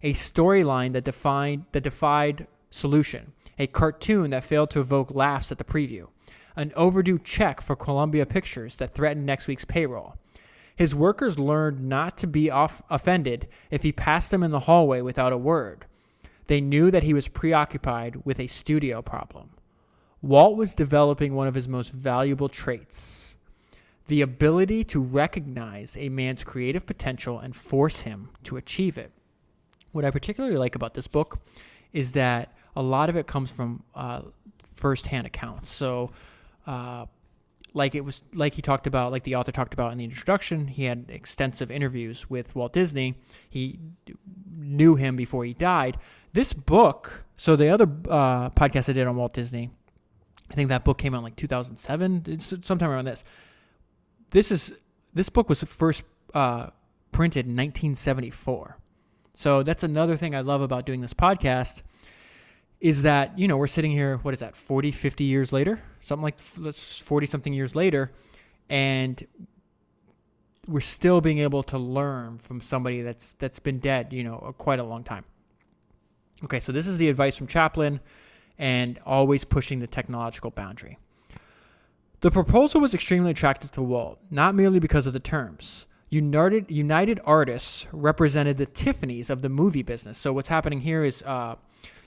a storyline that defied solution, a cartoon that failed to evoke laughs at the preview, an overdue check for Columbia Pictures that threatened next week's payroll. His workers learned not to be offended if he passed them in the hallway without a word. They knew that he was preoccupied with a studio problem. Walt was developing one of his most valuable traits, the ability to recognize a man's creative potential and force him to achieve it. What I particularly like about this book is that a lot of it comes from first-hand accounts. So, like the author talked about in the introduction, he had extensive interviews with Walt Disney. He knew him before he died. This book, so the other podcast I did on Walt Disney, I think that book came out in like 2007, it's sometime around this. This book was first printed in 1974. So that's another thing I love about doing this podcast is that, we're sitting here, 40, 50 years later? Something like 40-something years later, and we're still being able to learn from somebody that's been dead, quite a long time. Okay, so this is the advice from Chaplin, and always pushing the technological boundary. The proposal was extremely attractive to Walt, not merely because of the terms. United Artists represented the Tiffany's of the movie business. So what's happening here is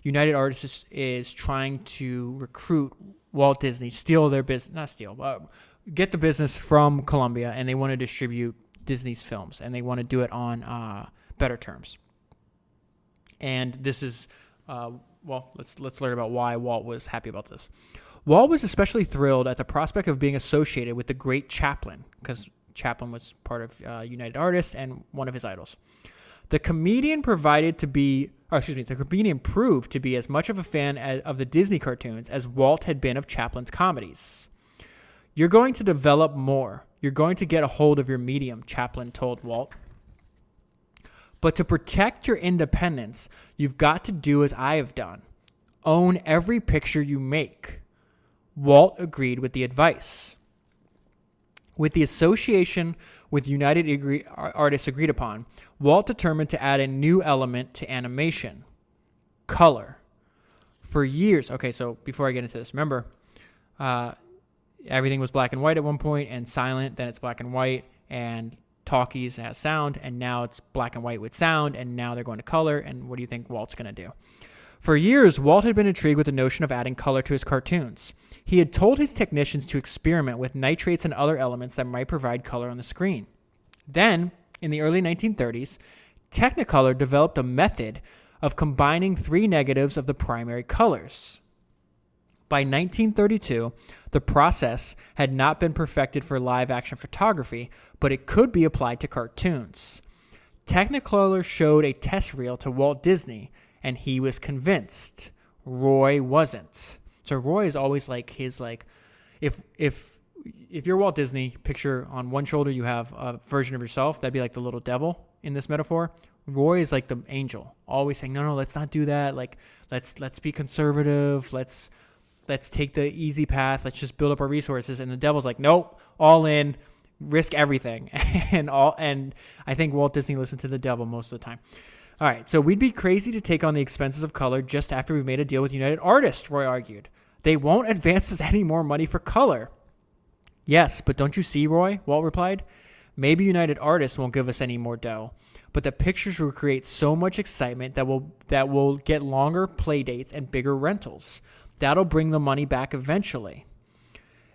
United Artists is trying to recruit Walt Disney, get the business from Columbia, and they want to distribute Disney's films, and they want to do it on better terms. And this is, let's learn about why Walt was happy about this. Walt was especially thrilled at the prospect of being associated with the great Chaplin, because Chaplin was part of United Artists and one of his idols. The comedian proved to be as much of a fan of the Disney cartoons as Walt had been of Chaplin's comedies. You're going to develop more. You're going to get a hold of your medium, Chaplin told Walt. But to protect your independence, you've got to do as I have done. Own every picture you make. Walt agreed with the advice. With the association with United Artists agreed upon, Walt determined to add a new element to animation: color. For years, okay, so before I get into this, remember, everything was black and white at one point and silent, then it's black and white, and talkies has sound, and now it's black and white with sound, and now they're going to color, and what do you think Walt's going to do? For years, Walt had been intrigued with the notion of adding color to his cartoons. He had told his technicians to experiment with nitrates and other elements that might provide color on the screen. Then, in the early 1930s, Technicolor developed a method of combining three negatives of the primary colors. By 1932, the process had not been perfected for live-action photography, but it could be applied to cartoons. Technicolor showed a test reel to Walt Disney, and he was convinced. Roy wasn't. So Roy is always if you're Walt Disney, picture on one shoulder you have a version of yourself. That'd be like the little devil in this metaphor. Roy is like the angel, always saying, no, let's not do that. Like, let's be conservative. Let's take the easy path. Let's just build up our resources. And the devil's like, nope, all in, risk everything. and I think Walt Disney listened to the devil most of the time. All right, so we'd be crazy to take on the expenses of color just after we made a deal with United Artists, Roy argued. They won't advance us any more money for color. Yes, but don't you see, Roy? Walt replied. Maybe United Artists won't give us any more dough, but the pictures will create so much excitement that we'll get longer play dates and bigger rentals. That'll bring the money back eventually.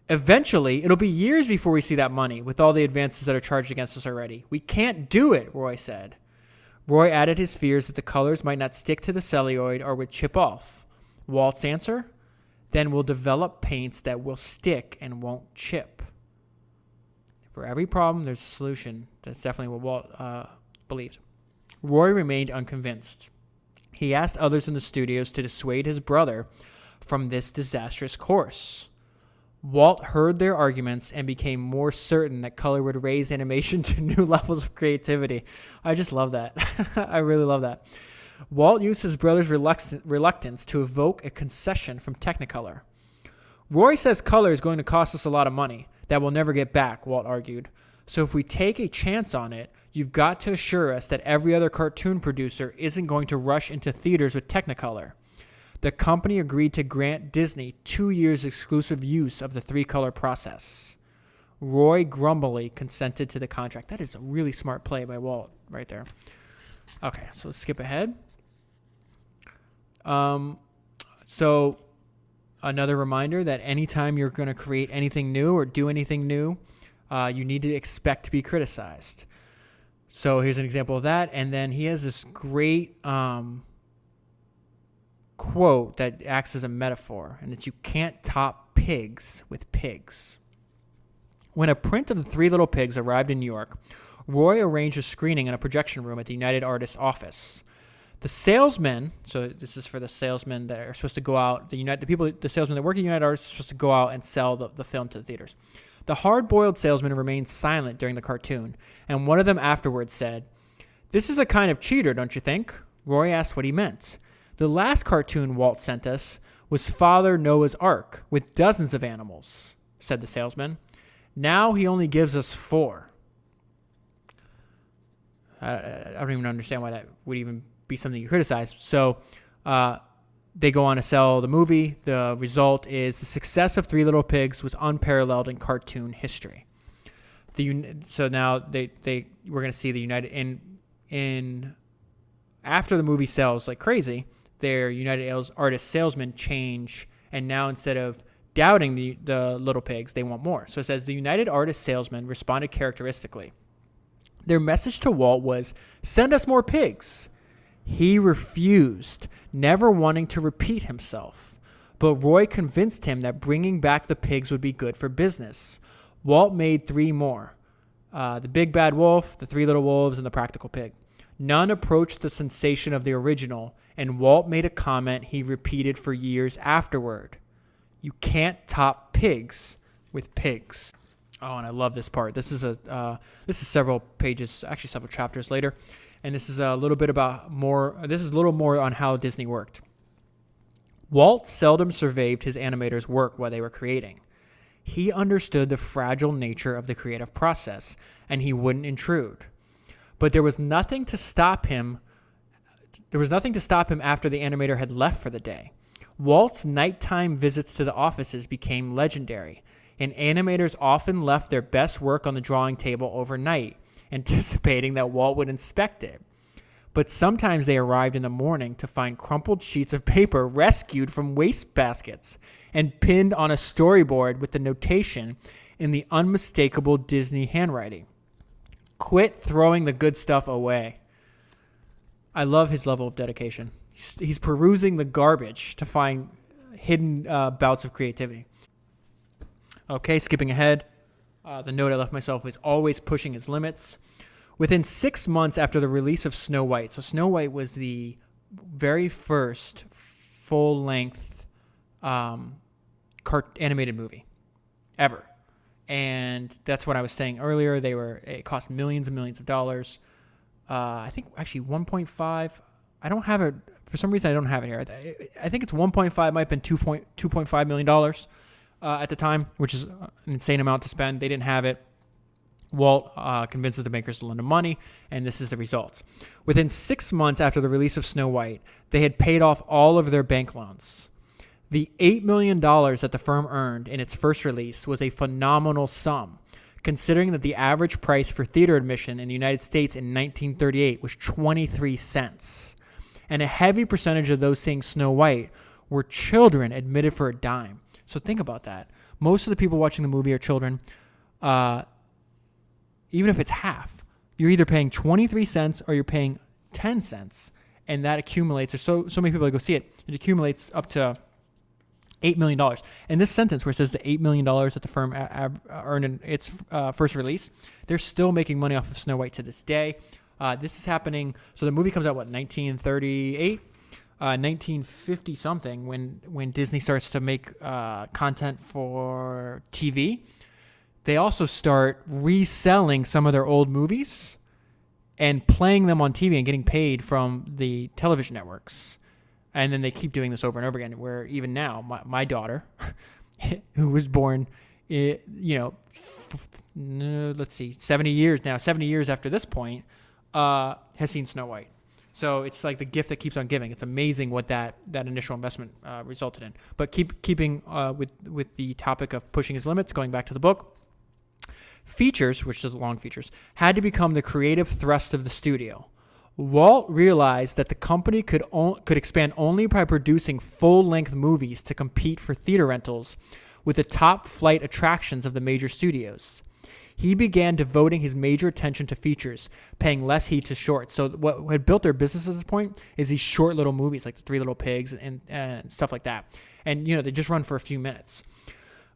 Eventually, it'll be years before we see that money with all the advances that are charged against us already. We can't do it, Roy said. Roy added his fears that the colors might not stick to the celluloid or would chip off. Walt's answer? Then we'll develop paints that will stick and won't chip. For every problem, there's a solution. That's definitely what Walt believed. Roy remained unconvinced. He asked others in the studios to dissuade his brother from this disastrous course. Walt heard their arguments and became more certain that color would raise animation to new levels of creativity. I just love that. I really love that. Walt used his brother's reluctance to evoke a concession from Technicolor. Roy says color is going to cost us a lot of money that we'll never get back, Walt argued. So if we take a chance on it, you've got to assure us that every other cartoon producer isn't going to rush into theaters with Technicolor. The company agreed to grant Disney 2 years exclusive use of the 3-color process. Roy grumbly consented to the contract. That is a really smart play by Walt right there. Okay, so let's skip ahead. So another reminder that anytime you're going to create anything new or do anything new, you need to expect to be criticized. So here's an example of that. And then he has this great quote that acts as a metaphor, and it's, you can't top pigs with pigs. When a print of the 3 Little Pigs arrived in New York, Roy arranged a screening in a projection room at the United Artists office. The salesmen, so this is for the salesmen that are supposed to go out, the salesmen that work at United Artists are supposed to go out and sell the film to the theaters. The hard-boiled salesman remained silent during the cartoon, and one of them afterwards said, "This is a kind of cheater, don't you think?" Roy asked what he meant. "The last cartoon Walt sent us was Father Noah's Ark with dozens of animals," said the salesman. "Now he only gives us 4. I don't even understand why that would even be something you criticize. So they go on to sell the movie. The result is the success of 3 Little Pigs was unparalleled in cartoon history. So now we're going to see the United in after the movie sells like crazy, their United Artists salesmen change, and now instead of doubting the Little Pigs, they want more. So it says the United Artists salesmen responded characteristically. Their message to Walt was, "Send us more pigs." He refused, never wanting to repeat himself. But Roy convinced him that bringing back the pigs would be good for business. Walt made 3 more. The Big Bad Wolf, the 3 Little Wolves, and the Practical Pig. None approached the sensation of the original, and Walt made a comment he repeated for years afterward. "You can't top pigs with pigs." Oh, and I love this part. This is several pages, actually several chapters later, and this is a little bit This is a little more on how Disney worked. Walt seldom surveyed his animators' work while they were creating. He understood the fragile nature of the creative process, and he wouldn't intrude. But there was nothing to stop him. After the animator had left for the day. Walt's nighttime visits to the offices became legendary, and animators often left their best work on the drawing table overnight, anticipating that Walt would inspect it. But sometimes they arrived in the morning to find crumpled sheets of paper rescued from wastebaskets and pinned on a storyboard with the notation in the unmistakable Disney handwriting, "Quit throwing the good stuff away." I love his level of dedication. He's perusing the garbage to find hidden bouts of creativity. Okay, skipping ahead. The note I left myself is always pushing his limits. Within 6 months after the release of Snow White, so Snow White was the very first full-length animated movie ever. And that's what I was saying earlier. It cost millions and millions of dollars. I think actually 1.5. I don't have it for some reason. I don't have it here. I think it's 1.5. Might have been $2.5 million at the time, which is an insane amount to spend. They didn't have it. Walt convinces the bankers to lend him money, and this is the results. Within 6 months after the release of Snow White, they had paid off all of their bank loans. The $8 million that the firm earned in its first release was a phenomenal sum, considering that the average price for theater admission in the United States in 1938 was 23 cents. And a heavy percentage of those seeing Snow White were children admitted for a dime. So think about that. Most of the people watching the movie are children. Even if it's half, you're either paying 23 cents or you're paying 10 cents. And that accumulates. There's so many people that go see it. It accumulates up to $8 million. And this sentence where it says the $8 million that the firm earned in its first release, they're still making money off of Snow White to this day. This is happening. So the movie comes out, 1938? 1950 something when Disney starts to make content for TV. They also start reselling some of their old movies and playing them on TV and getting paid from the television networks. And then they keep doing this over and over again, where even now, my daughter, who was born, 70 years after this point, has seen Snow White. So it's like the gift that keeps on giving. It's amazing what that initial investment resulted in. But keeping with the topic of pushing his limits, going back to the book, features, which is the long features, had to become the creative thrust of the studio. Walt realized that the company could expand only by producing full-length movies to compete for theater rentals with the top-flight attractions of the major studios. He began devoting his major attention to features, paying less heed to shorts. So what had built their business at this point is these short little movies like The Three Little Pigs and stuff like that. And, they just run for a few minutes.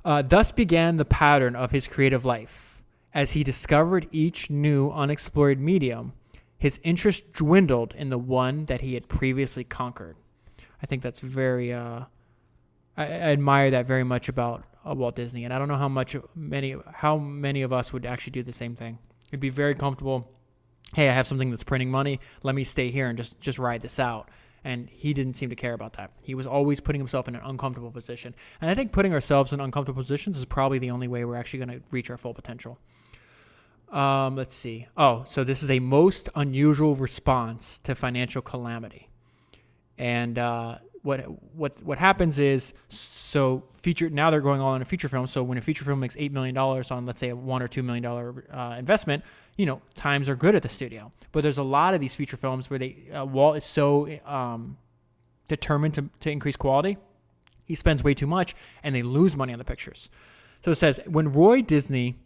Thus began the pattern of his creative life. As he discovered each new unexplored medium, his interest dwindled in the one that he had previously conquered. I think that's very, I admire that very much about Walt Disney. And I don't know how many of us would actually do the same thing. It'd be very comfortable. Hey, I have something that's printing money. Let me stay here and just ride this out. And he didn't seem to care about that. He was always putting himself in an uncomfortable position. And I think putting ourselves in uncomfortable positions is probably the only way we're actually going to reach our full potential. Let's see. Oh, so this is a most unusual response to financial calamity. And what happens is, now they're going all in a feature film. So when a feature film makes $8 million on, let's say, a $1 or $2 million investment, times are good at the studio. But there's a lot of these feature films where Walt is so determined to increase quality, he spends way too much, and they lose money on the pictures. So it says, when Roy Disney...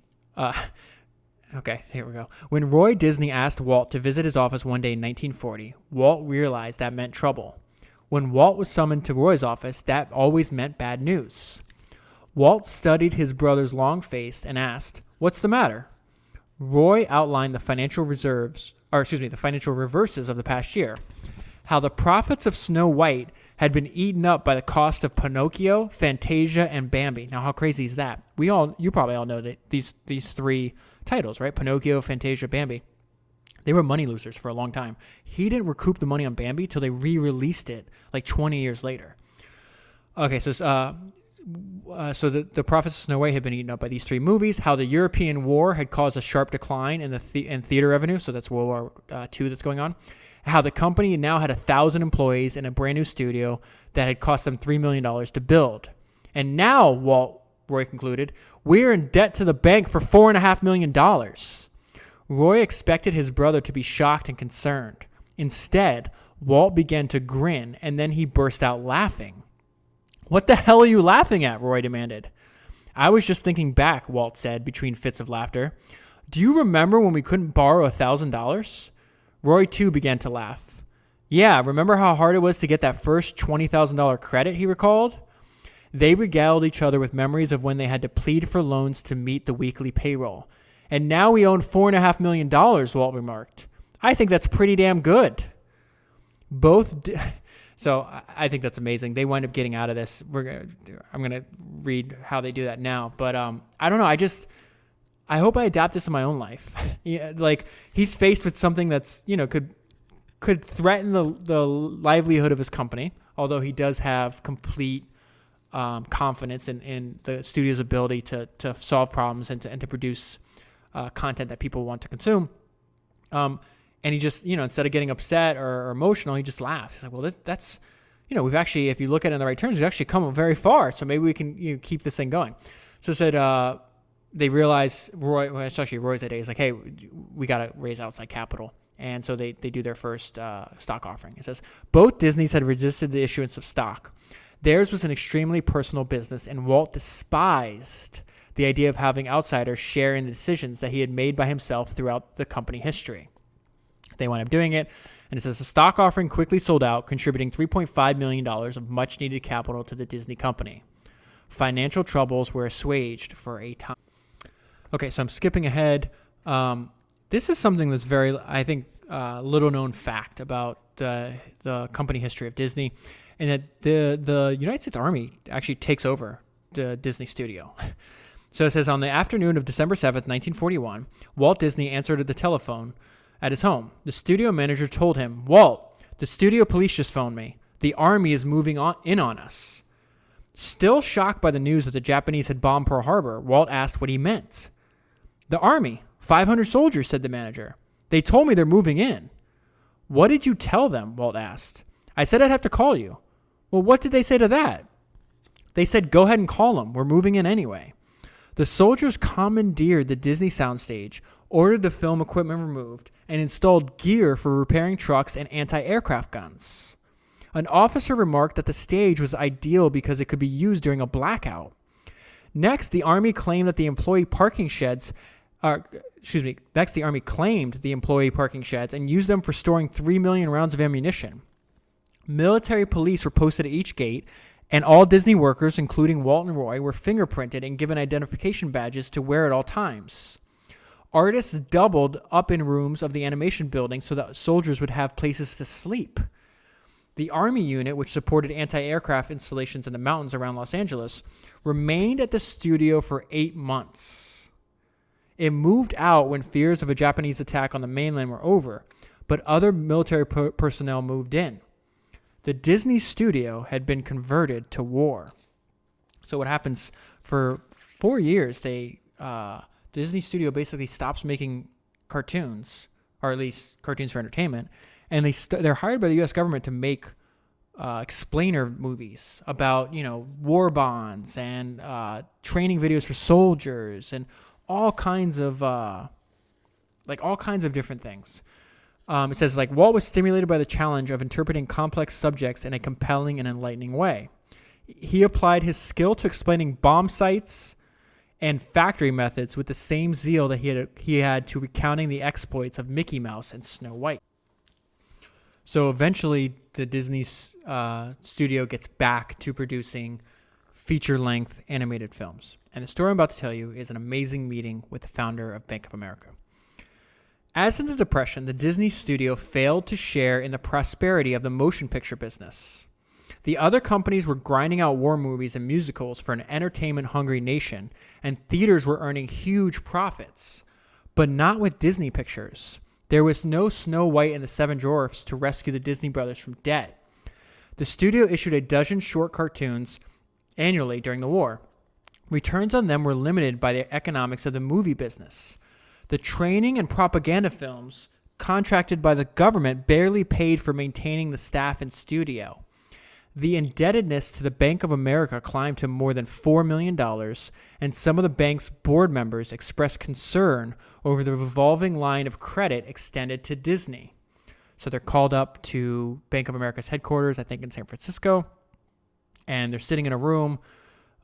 Okay, here we go. When Roy Disney asked Walt to visit his office one day in 1940, Walt realized that meant trouble. When Walt was summoned to Roy's office, that always meant bad news. Walt studied his brother's long face and asked, "What's the matter?" Roy outlined the financial reverses of the past year. How the profits of Snow White had been eaten up by the cost of Pinocchio, Fantasia, and Bambi. Now, how crazy is that? You probably all know that these three titles, right? Pinocchio, Fantasia, Bambi. They were money losers for a long time. He didn't recoup the money on Bambi till they re-released it like 20 years later. Okay, so the profits of Snow White had been eaten up by these three movies. How the European War had caused a sharp decline in theater revenue. So that's World War II that's going on. How the company now had 1,000 employees in a brand new studio that had cost them $3 million to build. And now, Roy concluded, we're in debt to the bank for $4.5 million. Roy expected his brother to be shocked and concerned. Instead, Walt began to grin, and then he burst out laughing. "What the hell are you laughing at?" Roy demanded. "I was just thinking back," Walt said between fits of laughter. "Do you remember when we couldn't borrow $1,000? Roy, too, began to laugh. "Yeah, remember how hard it was to get that first $20,000 credit," he recalled. They regaled each other with memories of when they had to plead for loans to meet the weekly payroll. "And now we own $4.5 million, Walt remarked. "I think that's pretty damn good." So I think that's amazing. They wind up getting out of this. I'm going to read how they do that now. But I don't know. I hope I adapt this in my own life. Yeah, like he's faced with something that's, could threaten the livelihood of his company, although he does have complete confidence in the studio's ability to solve problems and to produce content that people want to consume. And he just, instead of getting upset or emotional, he just laughs. He's like, well, that's, we've actually, if you look at it in the right terms, we've actually come very far. So maybe we can keep this thing going. So said, they realize Roy's idea is like, hey, we got to raise outside capital. And so they do their first stock offering. It says, both Disneys had resisted the issuance of stock. Theirs was an extremely personal business, and Walt despised the idea of having outsiders share in the decisions that he had made by himself throughout the company history. They wound up doing it, and it says the stock offering quickly sold out, contributing $3.5 million of much-needed capital to the Disney Company. Financial troubles were assuaged for a time. Okay, so I'm skipping ahead. This is something that's very, I think, little-known fact about the company history of Disney, and that the United States Army actually takes over the Disney studio. So it says, on the afternoon of December 7th, 1941, Walt Disney answered the telephone at his home. The studio manager told him, Walt, the studio police just phoned me. The Army is moving in on us. Still shocked by the news that the Japanese had bombed Pearl Harbor, Walt asked what he meant. The Army, 500 soldiers, said the manager. They told me they're moving in. What did you tell them? Walt asked. I said I'd have to call you. Well, what did they say to that? They said, go ahead and call them. We're moving in anyway. The soldiers commandeered the Disney soundstage, ordered the film equipment removed, and installed gear for repairing trucks and anti-aircraft guns. An officer remarked that the stage was ideal because it could be used during a blackout. Next, the Army claimed that the employee parking sheds and used them for storing 3 million rounds of ammunition. Military police were posted at each gate, and all Disney workers, including Walt and Roy, were fingerprinted and given identification badges to wear at all times. Artists doubled up in rooms of the animation building so that soldiers would have places to sleep. The Army unit, which supported anti-aircraft installations in the mountains around Los Angeles, remained at the studio for 8 months. It moved out when fears of a Japanese attack on the mainland were over, but other military personnel moved in. The Disney studio had been converted to war. So what happens for 4 years, the Disney studio basically stops making cartoons, or at least cartoons for entertainment, and they're hired by the U.S. government to make explainer movies about, war bonds and training videos for soldiers and all kinds of different things. It says, Walt was stimulated by the challenge of interpreting complex subjects in a compelling and enlightening way. He applied his skill to explaining bomb sites and factory methods with the same zeal that he had to recounting the exploits of Mickey Mouse and Snow White. So eventually, the Disney studio gets back to producing feature-length animated films. And the story I'm about to tell you is an amazing meeting with the founder of Bank of America. As in the Depression, the Disney studio failed to share in the prosperity of the motion picture business. The other companies were grinding out war movies and musicals for an entertainment-hungry nation, and theaters were earning huge profits. But not with Disney Pictures. There was no Snow White and the Seven Dwarfs to rescue the Disney brothers from debt. The studio issued a dozen short cartoons annually during the war. Returns on them were limited by the economics of the movie business. The training and propaganda films contracted by the government barely paid for maintaining the staff and studio. The indebtedness to the Bank of America climbed to more than $4 million, and some of the bank's board members expressed concern over the revolving line of credit extended to Disney. So they're called up to Bank of America's headquarters, I think in San Francisco, and they're sitting in a room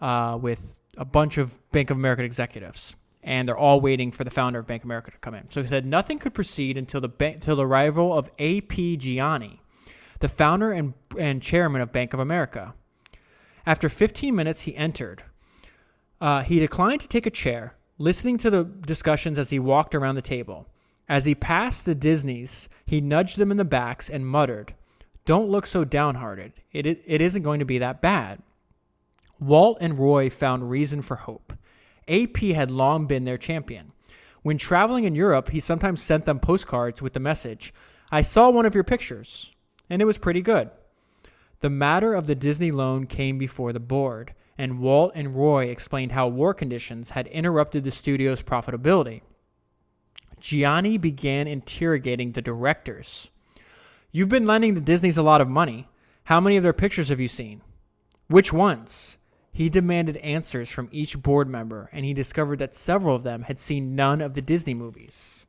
with a bunch of Bank of America executives. And they're all waiting for the founder of Bank of America to come in. So he said nothing could proceed until the arrival of A.P. Gianni, the founder and chairman of Bank of America. After 15 minutes, he entered. He declined to take a chair, listening to the discussions as he walked around the table. As he passed the Disneys, he nudged them in the backs and muttered, "Don't look so downhearted. It isn't going to be that bad." Walt and Roy found reason for hope. AP had long been their champion. When traveling in Europe, he sometimes sent them postcards with the message, "I saw one of your pictures, and it was pretty good." The matter of the Disney loan came before the board, and Walt and Roy explained how war conditions had interrupted the studio's profitability. Gianni began interrogating the directors. "You've been lending the Disneys a lot of money. How many of their pictures have you seen? Which ones?" He demanded answers from each board member, and he discovered that several of them had seen none of the Disney movies.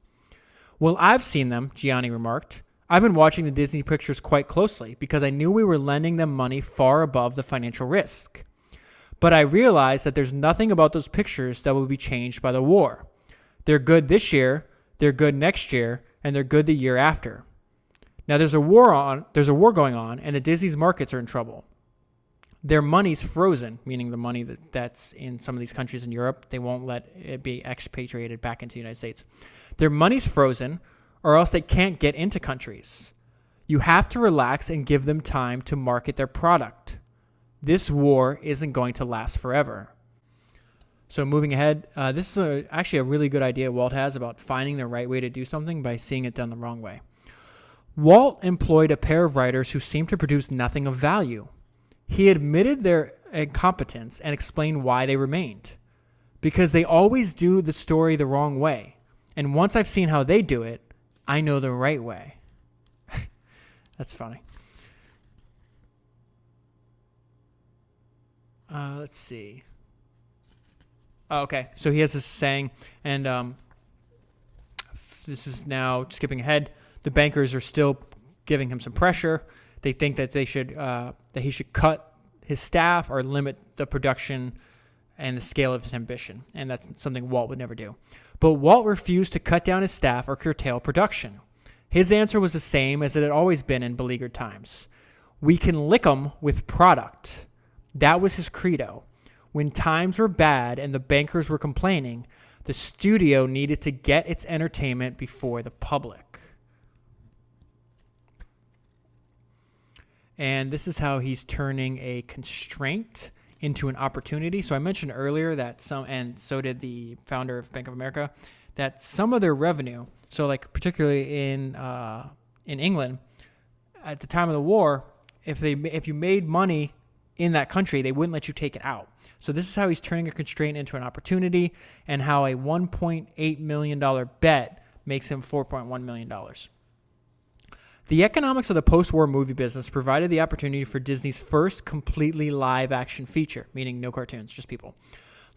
"Well, I've seen them," Gianni remarked. "I've been watching the Disney pictures quite closely because I knew we were lending them money far above the financial risk. But I realized that there's nothing about those pictures that will be changed by the war. They're good this year, they're good next year, and they're good the year after. Now there's a war going on, and the Disney's markets are in trouble. Their money's frozen," meaning the money that's in some of these countries in Europe. They won't let it be expatriated back into the United States. "Their money's frozen, or else they can't get into countries. You have to relax and give them time to market their product. This war isn't going to last forever." So moving ahead, this is actually a really good idea Walt has about finding the right way to do something by seeing it done the wrong way. Walt employed a pair of writers who seemed to produce nothing of value. He admitted their incompetence and explained why they remained. "Because they always do the story the wrong way. And once I've seen how they do it, I know the right way." That's funny. Let's see. Oh, okay, so he has this saying, and this is now skipping ahead. The bankers are still giving him some pressure. They think that he should cut his staff or limit the production and the scale of his ambition, and that's something Walt would never do. But Walt refused to cut down his staff or curtail production. His answer was the same as it had always been in beleaguered times. "We can lick 'em with product." That was his credo. When times were bad and the bankers were complaining, the studio needed to get its entertainment before the public. And this is how he's turning a constraint into an opportunity. So I mentioned earlier that and so did the founder of Bank of America, that some of their revenue, so like particularly in England, at the time of the war, if you made money in that country, they wouldn't let you take it out. So this is how he's turning a constraint into an opportunity, and how a $1.8 million bet makes him $4.1 million. The economics of the post-war movie business provided the opportunity for Disney's first completely live-action feature, meaning no cartoons, just people.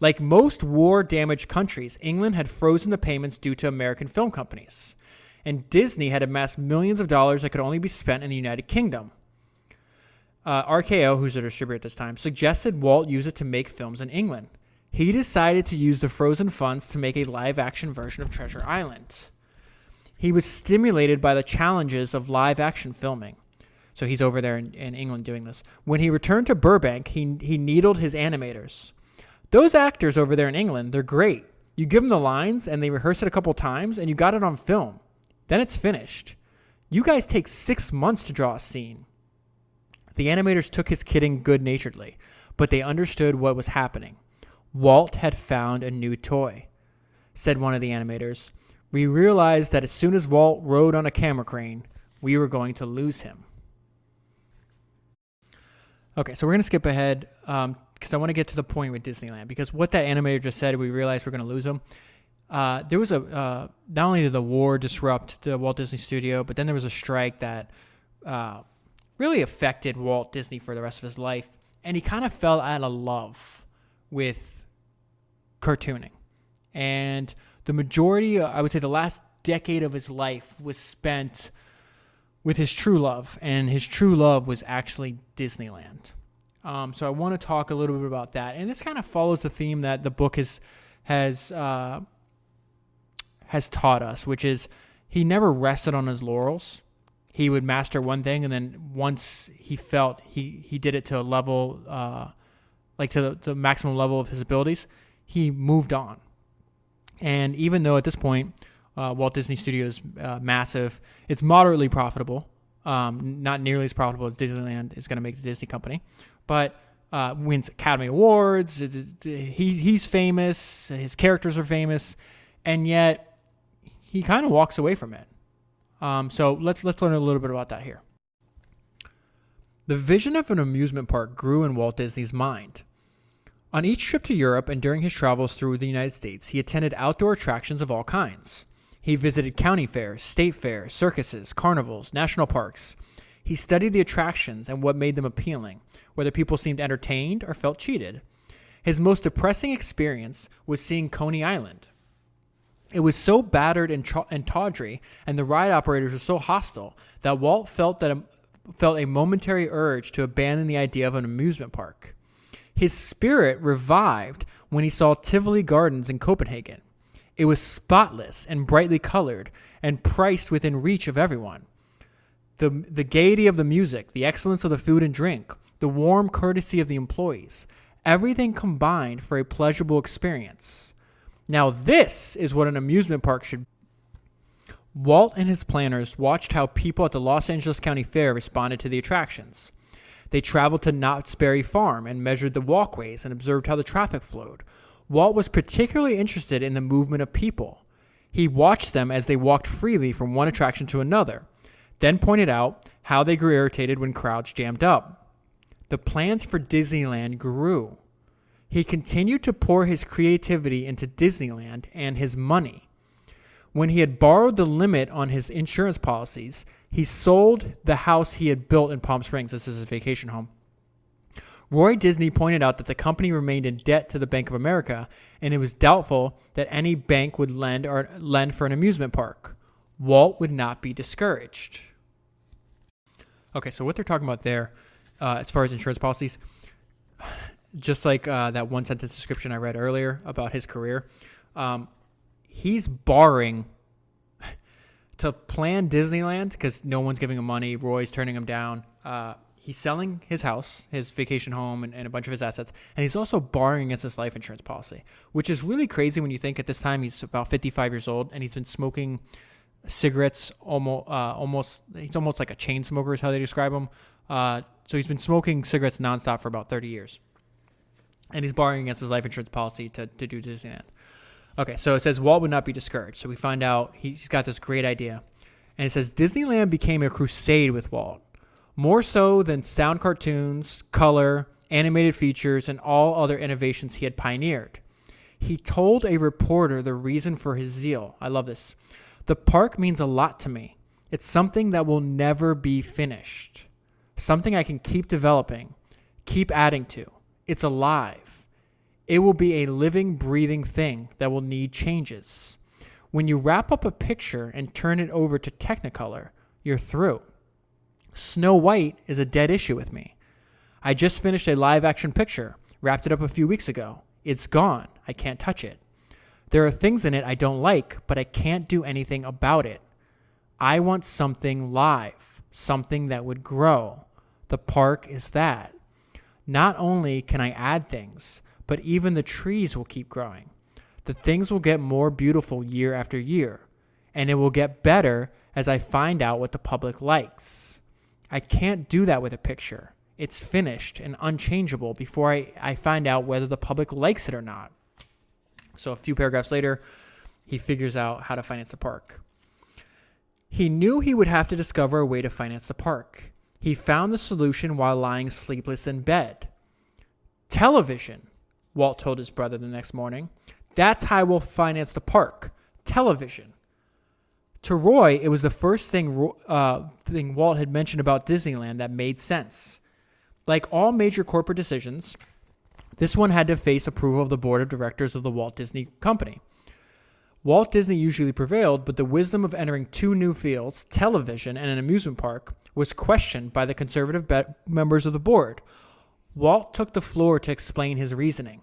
Like most war-damaged countries, England had frozen the payments due to American film companies, and Disney had amassed millions of dollars that could only be spent in the United Kingdom. RKO, who's a distributor at this time, suggested Walt use it to make films in England. He decided to use the frozen funds to make a live-action version of Treasure Island. He was stimulated by the challenges of live-action filming. So he's over there in England doing this. When he returned to Burbank, he needled his animators. "Those actors over there in England, they're great. You give them the lines, and they rehearse it a couple times, and you got it on film. Then it's finished. You guys take 6 months to draw a scene." The animators took his kidding good-naturedly, but they understood what was happening. Walt had found a new toy. Said one of the animators, "We realized that as soon as Walt rode on a camera crane, we were going to lose him." Okay, so we're going to skip ahead because I want to get to the point with Disneyland, because what that animator just said, we realized we're going to lose him. There was not only did the war disrupt the Walt Disney Studio, but then there was a strike that really affected Walt Disney for the rest of his life, and he kind of fell out of love with cartooning. And the majority, I would say the last decade of his life was spent with his true love, and his true love was actually Disneyland. So I want to talk a little bit about that, and this kind of follows the theme that the book has taught us, which is he never rested on his laurels. He would master one thing, and then once he felt he did it to a level, to the maximum level of his abilities, he moved on. And even though at this point, Walt Disney Studios massive, it's moderately profitable, not nearly as profitable as Disneyland is going to make the Disney company, but wins Academy Awards. He's famous. His characters are famous, and yet he kind of walks away from it. So let's learn a little bit about that here. The vision of an amusement park grew in Walt Disney's mind. On each trip to Europe and during his travels through the United States, he attended outdoor attractions of all kinds. He visited county fairs, state fairs, circuses, carnivals, national parks. He studied the attractions and what made them appealing, whether people seemed entertained or felt cheated. His most depressing experience was seeing Coney Island. It was so battered and tawdry, and the ride operators were so hostile that Walt felt a momentary urge to abandon the idea of an amusement park. His spirit revived when he saw Tivoli Gardens in Copenhagen. It was spotless and brightly colored and priced within reach of everyone. The gaiety of the music, the excellence of the food and drink, the warm courtesy of the employees, everything combined for a pleasurable experience. Now this is what an amusement park should be. Walt and his planners watched how people at the Los Angeles County Fair responded to the attractions. They traveled to Knott's Berry Farm and measured the walkways and observed how the traffic flowed. Walt was particularly interested in the movement of people. He watched them as they walked freely from one attraction to another, then pointed out how they grew irritated when crowds jammed up. The plans for Disneyland grew. He continued to pour his creativity into Disneyland and his money. When he had borrowed the limit on his insurance policies, he sold the house he had built in Palm Springs. This is his vacation home. Roy Disney pointed out that the company remained in debt to the Bank of America, and it was doubtful that any bank would lend for an amusement park. Walt would not be discouraged. Okay, so what they're talking about there, as far as insurance policies, just like that one sentence description I read earlier about his career, he's borrowing to plan Disneyland because no one's giving him money. Roy's turning him down. He's selling his house, his vacation home, and a bunch of his assets. And he's also borrowing against his life insurance policy, which is really crazy when you think at this time he's about 55 years old and he's been smoking cigarettes he's almost like a chain smoker is how they describe him. So he's been smoking cigarettes nonstop for about 30 years. And he's borrowing against his life insurance policy to do Disneyland. Okay, so it says Walt would not be discouraged. So we find out he's got this great idea. And it says Disneyland became a crusade with Walt. More so than sound cartoons, color, animated features, and all other innovations he had pioneered. He told a reporter the reason for his zeal. I love this. The park means a lot to me. It's something that will never be finished. Something I can keep developing, keep adding to. It's alive. It will be a living, breathing thing that will need changes. When you wrap up a picture and turn it over to Technicolor, you're through. Snow White is a dead issue with me. I just finished a live-action picture, wrapped it up a few weeks ago. It's gone. I can't touch it. There are things in it I don't like, but I can't do anything about it. I want something live, something that would grow. The park is that. Not only can I add things, but even the trees will keep growing. The things will get more beautiful year after year, and it will get better as I find out what the public likes. I can't do that with a picture. It's finished and unchangeable before I find out whether the public likes it or not. So a few paragraphs later, he figures out how to finance the park. He knew he would have to discover a way to finance the park. He found the solution while lying sleepless in bed. Television, Walt told his brother the next morning. That's how we'll finance the park. Television. To Roy, it was the first thing Walt had mentioned about Disneyland that made sense. Like all major corporate decisions, this one had to face approval of the board of directors of the Walt Disney Company. Walt Disney usually prevailed, but the wisdom of entering two new fields, television and an amusement park, was questioned by the conservative members of the board. Walt took the floor to explain his reasoning.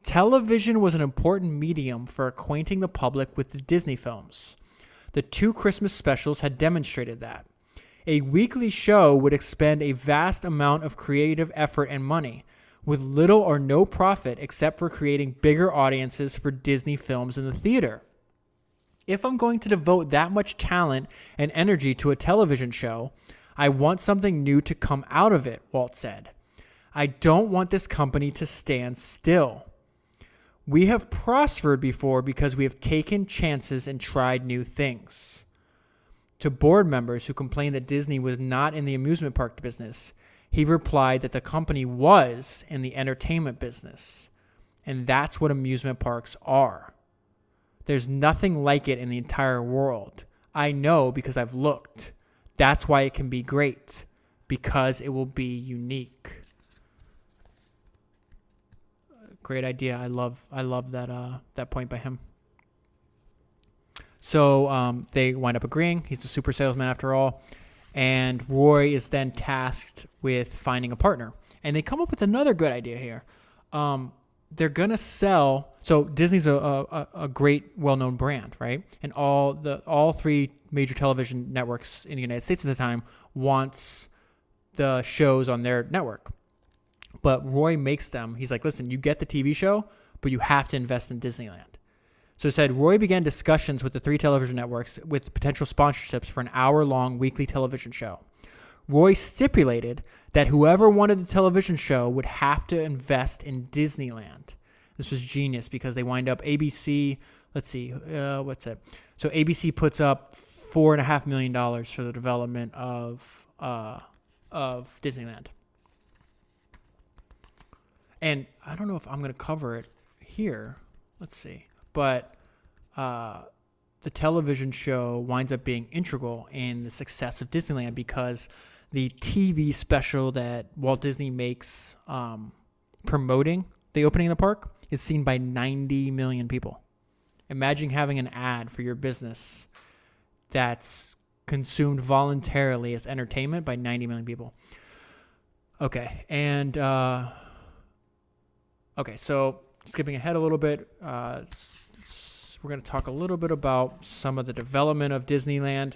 Television was an important medium for acquainting the public with the Disney films. The two Christmas specials had demonstrated that. A weekly show would expend a vast amount of creative effort and money, with little or no profit except for creating bigger audiences for Disney films in the theater. If I'm going to devote that much talent and energy to a television show, I want something new to come out of it, Walt said. I don't want this company to stand still. We have prospered before because we have taken chances and tried new things. To board members who complained that Disney was not in the amusement park business, he replied that the company was in the entertainment business. And that's what amusement parks are. There's nothing like it in the entire world. I know because I've looked. That's why it can be great, because it will be unique. Great idea. I love that point by him. So they wind up agreeing. He's a super salesman after all. And Roy is then tasked with finding a partner. And they come up with another good idea here. They're going to sell. So Disney's a great, well-known brand, right? And all three major television networks in the United States at the time wants the shows on their network. But Roy makes them. He's like, listen, you get the TV show, but you have to invest in Disneyland. So it said Roy began discussions with the three television networks with potential sponsorships for an hour-long weekly television show. Roy stipulated that whoever wanted the television show would have to invest in Disneyland. This was genius because they wind up ABC. Let's see, what's it? So ABC puts up $4.5 million for the development of Disneyland. And I don't know if I'm going to cover it here. Let's see. But the television show winds up being integral in the success of Disneyland because the TV special that Walt Disney makes promoting the opening of the park is seen by 90 million people. Imagine having an ad for your business that's consumed voluntarily as entertainment by 90 million people. Okay, and so skipping ahead a little bit, we're going to talk a little bit about some of the development of Disneyland.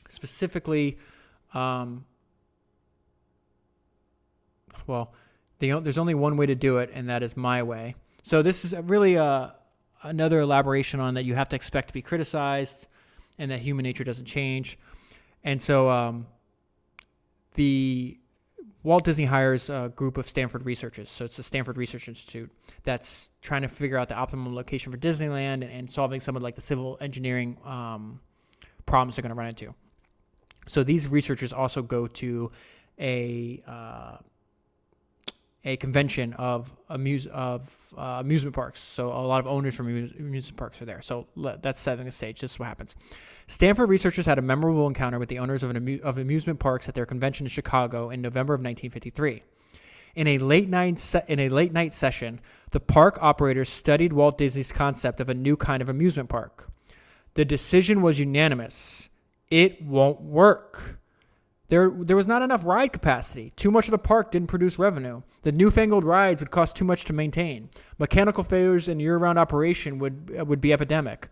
Specifically, there's only one way to do it, and that is my way. So this is really another elaboration on that you have to expect to be criticized and that human nature doesn't change. And so the Walt Disney hires a group of Stanford researchers. So it's the Stanford Research Institute that's trying to figure out the optimum location for Disneyland and solving some of like the civil engineering problems they're going to run into. So these researchers also go to a convention of amusement parks. So a lot of owners from amusement parks are there. So that's setting the stage. This is what happens. Stanford researchers had a memorable encounter with the owners of amusement parks at their convention in Chicago in November of 1953. In a late night session, the park operators studied Walt Disney's concept of a new kind of amusement park. The decision was unanimous. It won't work. There was not enough ride capacity. Too much of the park didn't produce revenue. The newfangled rides would cost too much to maintain. Mechanical failures in year-round operation would be epidemic.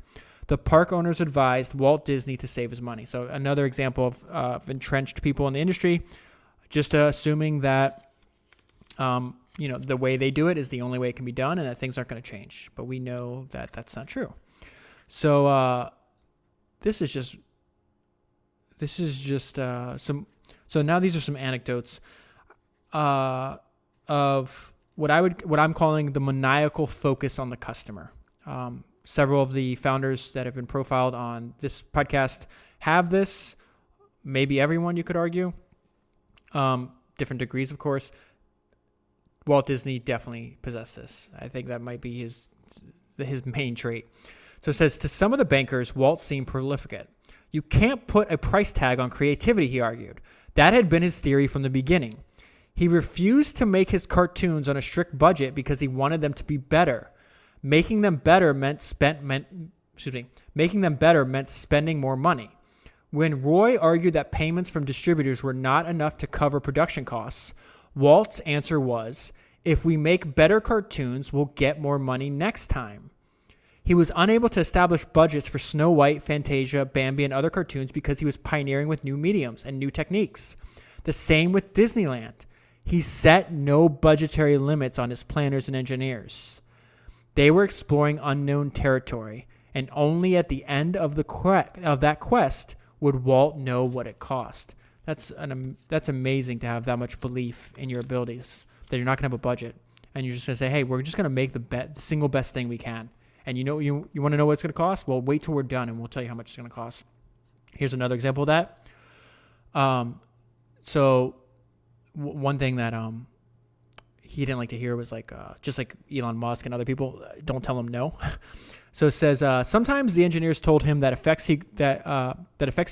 The park owners advised Walt Disney to save his money. So another example of entrenched people in the industry, just assuming that the way they do it is the only way it can be done and that things aren't going to change. But we know that that's not true. So this is just some. So now these are some anecdotes of what I'm calling the maniacal focus on the customer. Several of the founders that have been profiled on this podcast have this. Maybe everyone, you could argue. Different degrees, of course. Walt Disney definitely possessed this. I think that might be his main trait. So it says, to some of the bankers, Walt seemed prolific. You can't put a price tag on creativity, he argued. That had been his theory from the beginning. He refused to make his cartoons on a strict budget because he wanted them to be better. Making them better meant spending more money. When Roy argued that payments from distributors were not enough to cover production costs, Walt's answer was, if we make better cartoons, we'll get more money next time. He was unable to establish budgets for Snow White, Fantasia, Bambi, and other cartoons because he was pioneering with new mediums and new techniques. The same with Disneyland. He set no budgetary limits on his planners and engineers. They were exploring unknown territory, and only at the end of that quest would Walt know what it cost. That's amazing to have that much belief in your abilities that you're not going to have a budget and you're just going to say, hey, we're just going to make the single best thing we can. And you want to know what it's going to cost? Well, wait till we're done and we'll tell you how much it's going to cost. Here's another example of that. One thing that he didn't like to hear was just like Elon Musk and other people, don't tell him no. So it says, sometimes the engineers told him that effects he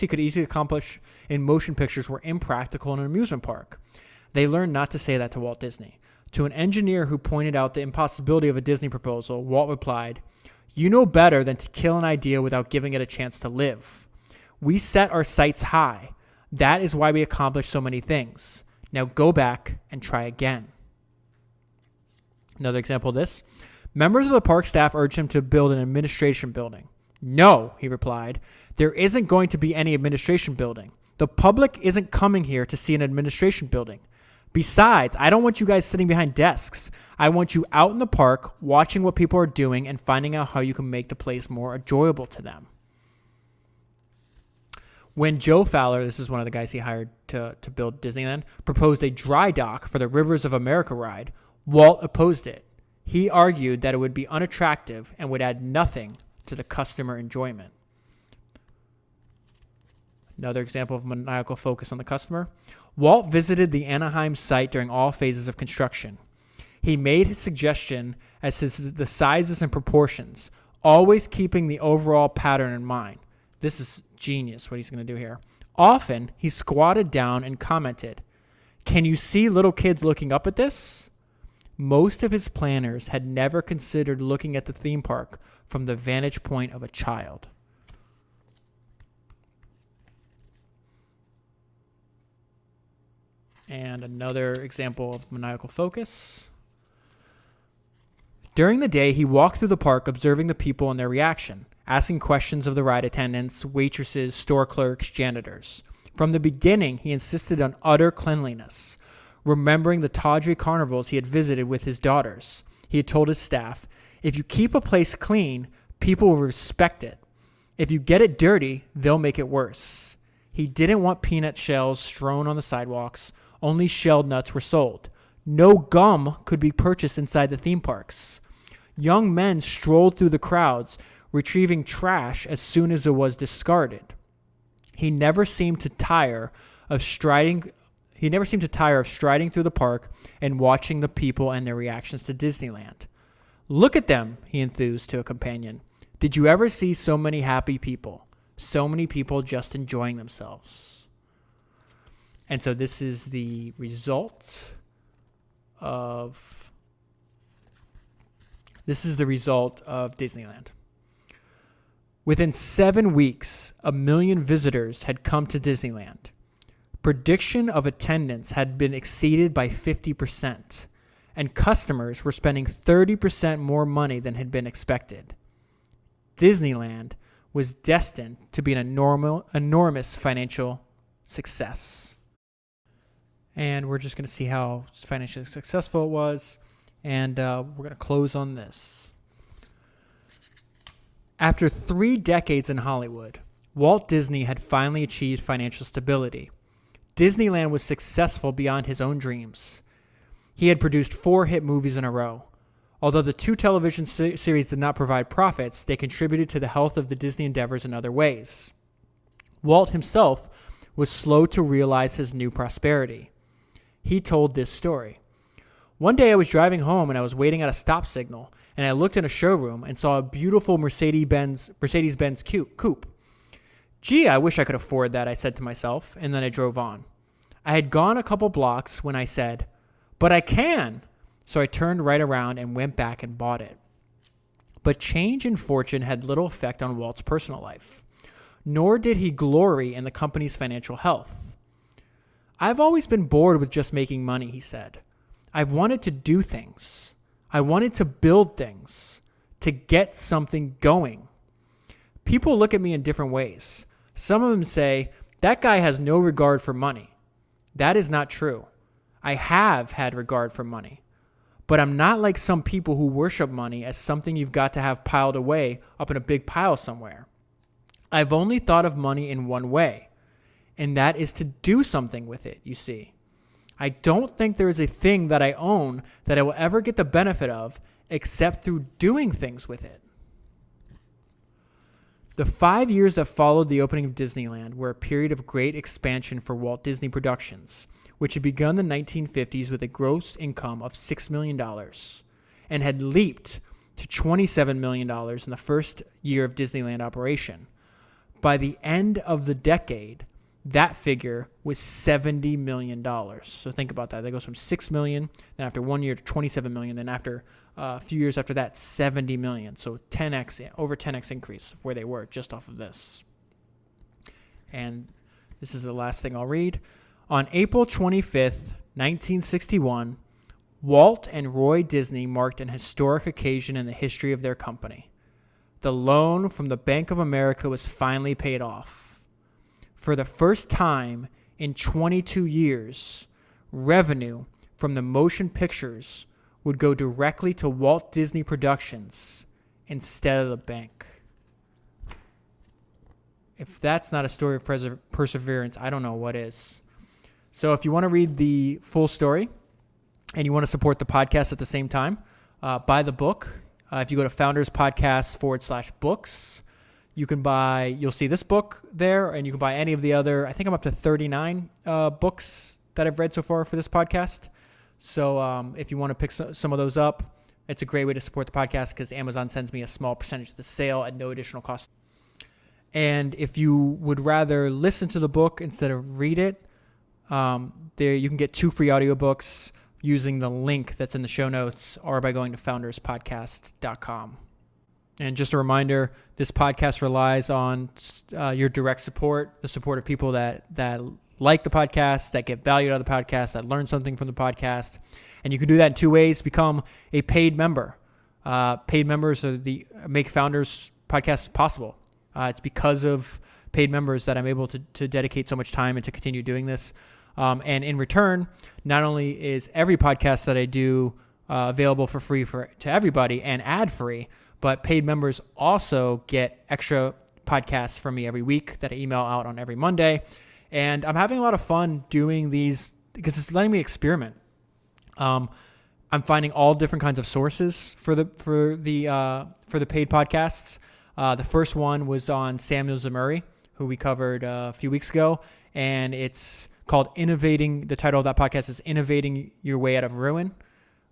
could easily accomplish in motion pictures were impractical in an amusement park. They learned not to say that to Walt Disney. To an engineer who pointed out the impossibility of a Disney proposal, Walt replied, "You know better than to kill an idea without giving it a chance to live. We set our sights high. That is why we accomplish so many things. Now go back and try again." Another example of this. Members of the park staff urged him to build an administration building. "No," he replied, "there isn't going to be any administration building. The public isn't coming here to see an administration building. Besides, I don't want you guys sitting behind desks. I want you out in the park watching what people are doing and finding out how you can make the place more enjoyable to them." When Joe Fowler, this is one of the guys he hired to build Disneyland, proposed a dry dock for the Rivers of America ride, Walt opposed it. He argued that it would be unattractive and would add nothing to the customer enjoyment. Another example of maniacal focus on the customer. Walt visited the Anaheim site during all phases of construction. He made his suggestion as to the sizes and proportions, always keeping the overall pattern in mind. This is genius what he's going to do here. Often, he squatted down and commented, "Can you see little kids looking up at this?" Most of his planners had never considered looking at the theme park from the vantage point of a child. And another example of maniacal focus. During the day, he walked through the park observing the people and their reaction, asking questions of the ride attendants, waitresses, store clerks, janitors. From the beginning, he insisted on utter cleanliness. Remembering the tawdry carnivals he had visited with his daughters, he had told his staff, "If you keep a place clean, people will respect it. If you get it dirty, they'll make it worse." He didn't want peanut shells strewn on the sidewalks. Only shelled nuts were sold. No gum could be purchased inside the theme parks. Young men strolled through the crowds, retrieving trash as soon as it was discarded. He never seemed to tire of striding through the park and watching the people and their reactions to Disneyland. "Look at them," he enthused to a companion. "Did you ever see so many happy people? So many people just enjoying themselves." And so this is the result of Disneyland. Within 7 weeks, 1 million visitors had come to Disneyland. Prediction of attendance had been exceeded by 50%, and customers were spending 30% more money than had been expected. Disneyland was destined to be an enormous financial success. And we're just going to see how financially successful it was, and we're going to close on this. After 3 decades in Hollywood, Walt Disney had finally achieved financial stability. Disneyland was successful beyond his own dreams. He had produced 4 hit movies in a row. Although the 2 television series did not provide profits, they contributed to the health of the Disney endeavors in other ways. Walt himself was slow to realize his new prosperity. He told this story. "One day I was driving home and I was waiting at a stop signal, and I looked in a showroom and saw a beautiful Mercedes-Benz coupe. Gee, I wish I could afford that, I said to myself, and then I drove on. I had gone a couple blocks when I said, 'But I can!' So I turned right around and went back and bought it." But change and fortune had little effect on Walt's personal life, nor did he glory in the company's financial health. "I've always been bored with just making money," he said. "I've wanted to do things. I wanted to build things, to get something going. People look at me in different ways. Some of them say, 'That guy has no regard for money.' That is not true. I have had regard for money. But I'm not like some people who worship money as something you've got to have piled away up in a big pile somewhere. I've only thought of money in one way. and that is to do something with it, you see. I don't think there is a thing that I own that I will ever get the benefit of except through doing things with it. The 5 years that followed the opening of Disneyland were a period of great expansion for Walt Disney Productions, which had begun in the 1950s with a gross income of $6 million and had leaped to $27 million in the first year of Disneyland operation. By the end of the decade, that figure was $70 million. So think about that. That goes from $6 million, then after 1 year to $27 million, then after a few years after that, $70 million. So over 10x increase of where they were just off of this. And this is the last thing I'll read. On April 25th, 1961, Walt and Roy Disney marked an historic occasion in the history of their company. The loan from the Bank of America was finally paid off. For the first time in 22 years, revenue from the motion pictures would go directly to Walt Disney Productions instead of the bank. If that's not a story of perseverance, I don't know what is. So if you want to read the full story and you want to support the podcast at the same time, buy the book. If you go to founderspodcast.com/books, you'll see this book there, and you can buy any of the other, I think I'm up to 39 books that I've read so far for this podcast. So if you want to pick some of those up, it's a great way to support the podcast because Amazon sends me a small percentage of the sale at no additional cost. And if you would rather listen to the book instead of read it, there you can get 2 free audiobooks using the link that's in the show notes or by going to founderspodcast.com. And just a reminder, this podcast relies on your direct support, the support of people that like the podcast, that get value out of the podcast, that learn something from the podcast. And you can do that in 2 ways. Become a paid member. Paid members make Founders Podcast possible. It's because of paid members that I'm able to dedicate so much time and to continue doing this. And in return, not only is every podcast that I do available for free to everybody and ad-free, but paid members also get extra podcasts from me every week that I email out on every Monday. And I'm having a lot of fun doing these because it's letting me experiment. I'm finding all different kinds of sources for the paid podcasts. The first one was on Samuel Zemurray, who we covered a few weeks ago, and it's called Innovating. The title of that podcast is Innovating Your Way Out of Ruin.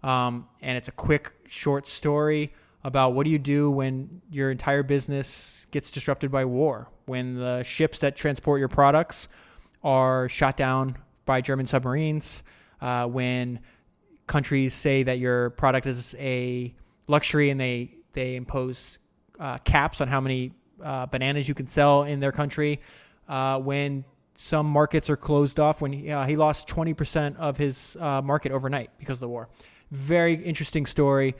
And it's a quick, short story about what do you do when your entire business gets disrupted by war, when the ships that transport your products are shot down by German submarines, when countries say that your product is a luxury and they impose caps on how many bananas you can sell in their country, when some markets are closed off, when he lost 20% of his market overnight because of the war. Very interesting story.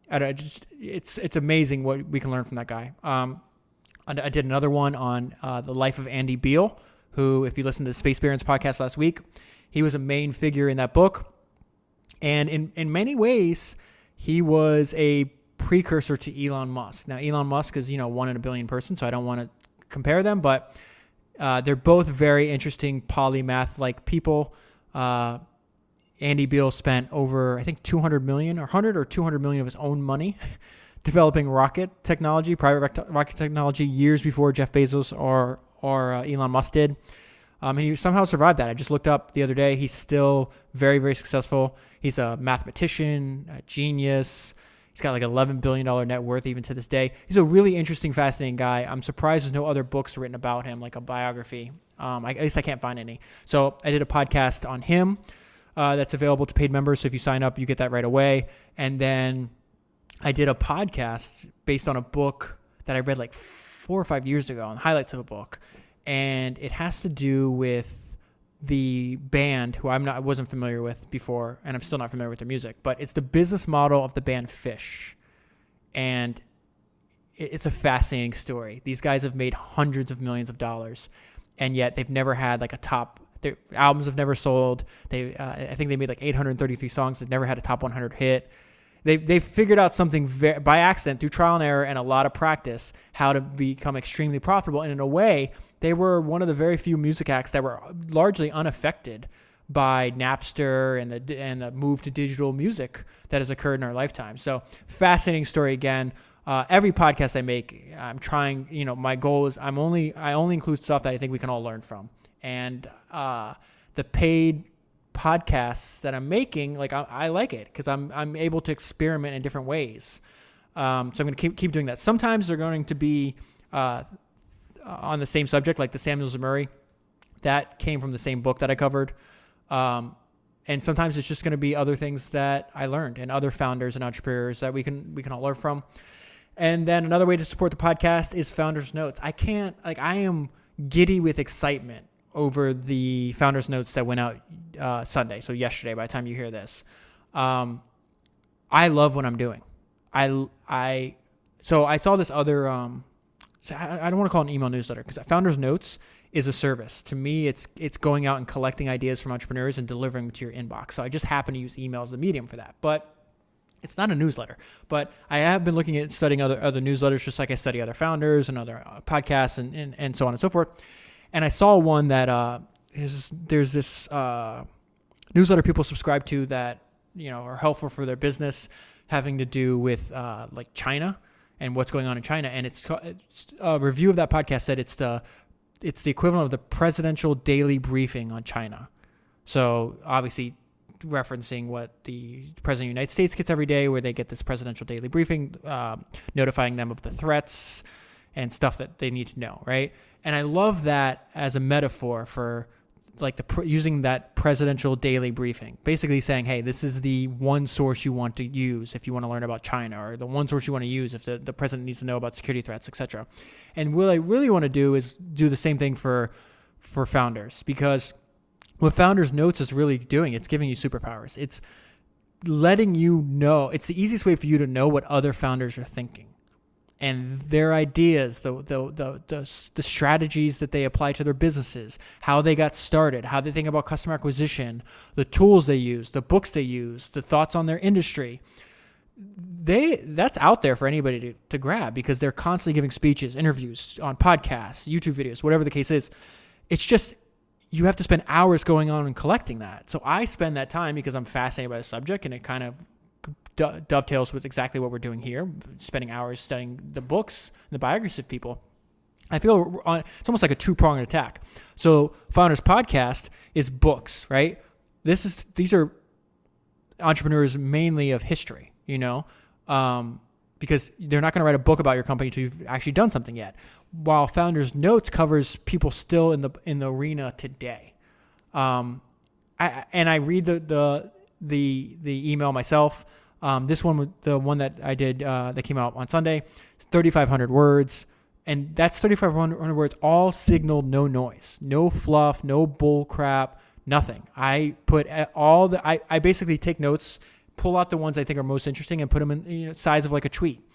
It's amazing what we can learn from that guy. I did another one on the life of Andy Beal, who, if you listened to the Space Barons podcast last week, he was a main figure in that book. And in many ways, he was a precursor to Elon Musk. Now, Elon Musk is, 1 in a billion person, so I don't want to compare them, but they're both very interesting polymath-like people. Andy Beal spent over, I think, 200 million or 100 or 200 million of his own money developing rocket technology, private rocket technology, years before Jeff Bezos or Elon Musk did. And he somehow survived that. I just looked up the other day. He's still very, very successful. He's a mathematician, a genius. He's got like $11 billion net worth even to this day. He's a really interesting, fascinating guy. I'm surprised there's no other books written about him, like a biography. At least I can't find any. So I did a podcast on him that's available to paid members. So if you sign up, you get that right away. And then I did a podcast based on a book that I read like 4 or 5 years ago on highlights of a book. And it has to do with the band who I wasn't familiar with before, and I'm still not familiar with their music, but it's the business model of the band Fish. And it's a fascinating story. These guys have made hundreds of millions of dollars, and yet they've never had like their albums have never sold. I think they made like 833 songs that never had a top 100 hit. They figured out something by accident through trial and error and a lot of practice how to become extremely profitable. And in a way, they were one of the very few music acts that were largely unaffected by Napster and the move to digital music that has occurred in our lifetime. So fascinating story again. Every podcast I make, I'm trying, my goal is I only include stuff that I think we can all learn from. And the paid podcasts that I'm making, like I like it because I'm able to experiment in different ways. So I'm going to keep doing that. Sometimes they're going to be on the same subject, like the Samuels and Murray. That came from the same book that I covered. And sometimes it's just going to be other things that I learned and other founders and entrepreneurs that we can all learn from. And then another way to support the podcast is Founders Notes. I am giddy with excitement over the Founders Notes that went out Sunday, so yesterday by the time you hear this. I love what I'm doing. So I saw this other, I don't want to call it an email newsletter because Founders Notes is a service. To me, it's going out and collecting ideas from entrepreneurs and delivering them to your inbox. So I just happen to use email as the medium for that. But it's not a newsletter. But I have been looking at studying other newsletters, just like I study other founders and other podcasts and so on and so forth. And I saw one that there's this newsletter people subscribe to that are helpful for their business, having to do with like China and what's going on in China. And it's a review of that podcast said it's the equivalent of the presidential daily briefing on China. So obviously referencing what the president of the United States gets every day, where they get this presidential daily briefing, notifying them of the threats and stuff that they need to know, right? And I love that as a metaphor for like using that presidential daily briefing, basically saying, hey, this is the one source you want to use if you want to learn about China, or the one source you want to use if the president needs to know about security threats, etc. And what I really want to do is do the same thing for founders, because what Founders Notes is really doing, it's giving you superpowers. It's letting you know, it's the easiest way for you to know what other founders are thinking and their ideas, the strategies that they apply to their businesses, how they got started, how they think about customer acquisition, the tools they use, the books they use, the thoughts on their industry. That's out there for anybody to grab, because they're constantly giving speeches, interviews on podcasts, YouTube videos, whatever the case is. It's just, you have to spend hours going on and collecting that. So I spend that time because I'm fascinated by the subject, and it kind of dovetails with exactly what we're doing here, spending hours studying the books and the biographies of people. I feel it's almost like a two-pronged attack. So Founders Podcast is books, right? These are entrepreneurs mainly of history, because they're not going to write a book about your company until you've actually done something yet. While Founders Notes covers people still in the arena today. I read the email myself. This one, the one that I did that came out on Sunday, 3,500 words, and that's 3,500 words, all signaled no noise, no fluff, no bull crap, nothing. I put I basically take notes, pull out the ones I think are most interesting, and put them in size of like a tweet.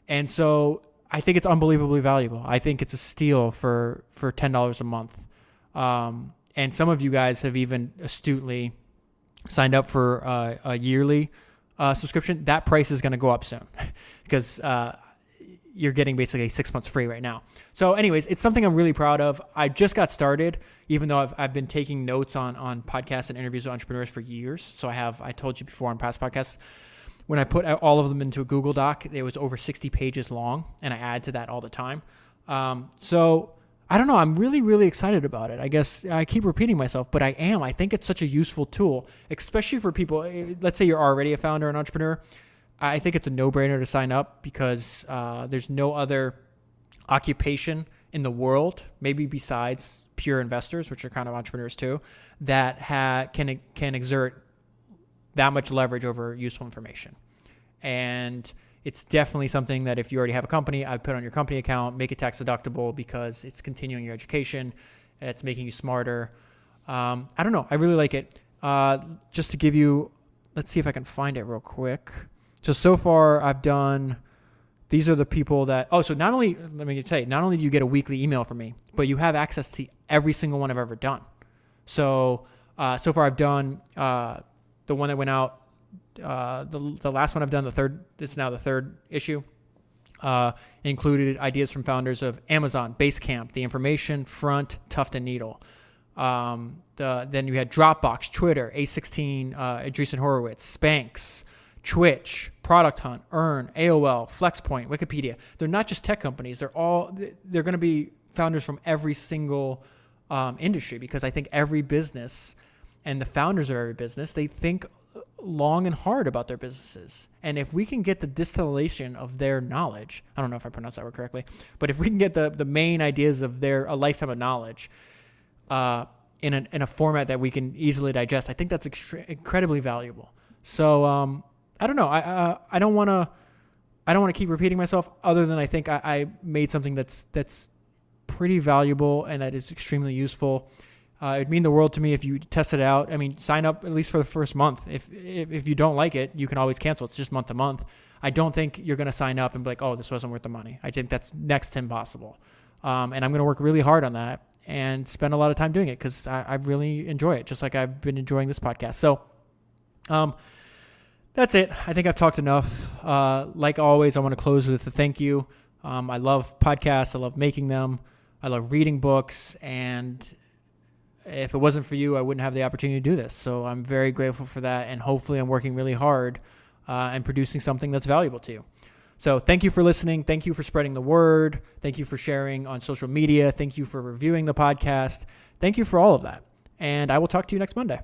And so I think it's unbelievably valuable. I think it's a steal for $10 a month. And some of you guys have even astutely signed up for a yearly subscription. That price is going to go up soon because you're getting basically 6 months free right now. So anyways, it's something I'm really proud of. I just got started, even though I've been taking notes on podcasts and interviews with entrepreneurs for years. So I told you before on past podcasts, when I put all of them into a Google Doc, it was over 60 pages long, and I add to that all the time. So I don't know. I'm really, really excited about it. I guess I keep repeating myself, but I am. I think it's such a useful tool, especially for people. Let's say you're already a founder and entrepreneur. I think it's a no-brainer to sign up because there's no other occupation in the world, maybe besides pure investors, which are kind of entrepreneurs too, that can exert that much leverage over useful information. And it's definitely something that if you already have a company, I'd put on your company account, make it tax deductible because it's continuing your education. It's making you smarter. I don't know. I really like it. Just to give you, let's see if I can find it real quick. So far I've done, these are the people that, so not only do you get a weekly email from me, but you have access to every single one I've ever done. So far I've done the one that went out the last one I've done, it's now the third issue, included ideas from founders of Amazon, Basecamp, The Information Front, Tuft and Needle. Then you had Dropbox, Twitter, A16, Andreessen Horowitz, Spanx, Twitch, Product Hunt, Earn, AOL, FlexPoint, Wikipedia. They're not just tech companies. They're going to be founders from every single industry, because I think every business and the founders of every business, they think long and hard about their businesses. And if we can get the distillation of their knowledge, I don't know if I pronounced that word correctly, but if we can get the main ideas of a lifetime of knowledge in a format that we can easily digest, I think that's incredibly valuable. So I don't know. I don't want to keep repeating myself, other than I think I made something that's pretty valuable and that is extremely useful. It'd mean the world to me if you test it out. I mean, sign up at least for the first month. If you don't like it, you can always cancel. It's just month to month. I don't think you're going to sign up and be like, oh, this wasn't worth the money. I think that's next to impossible. And I'm going to work really hard on that and spend a lot of time doing it, because I really enjoy it, just like I've been enjoying this podcast. So that's it. I think I've talked enough. Like always, I want to close with a thank you. I love podcasts. I love making them. I love reading books. And if it wasn't for you, I wouldn't have the opportunity to do this. So I'm very grateful for that. And hopefully I'm working really hard and producing something that's valuable to you. So thank you for listening. Thank you for spreading the word. Thank you for sharing on social media. Thank you for reviewing the podcast. Thank you for all of that. And I will talk to you next Monday.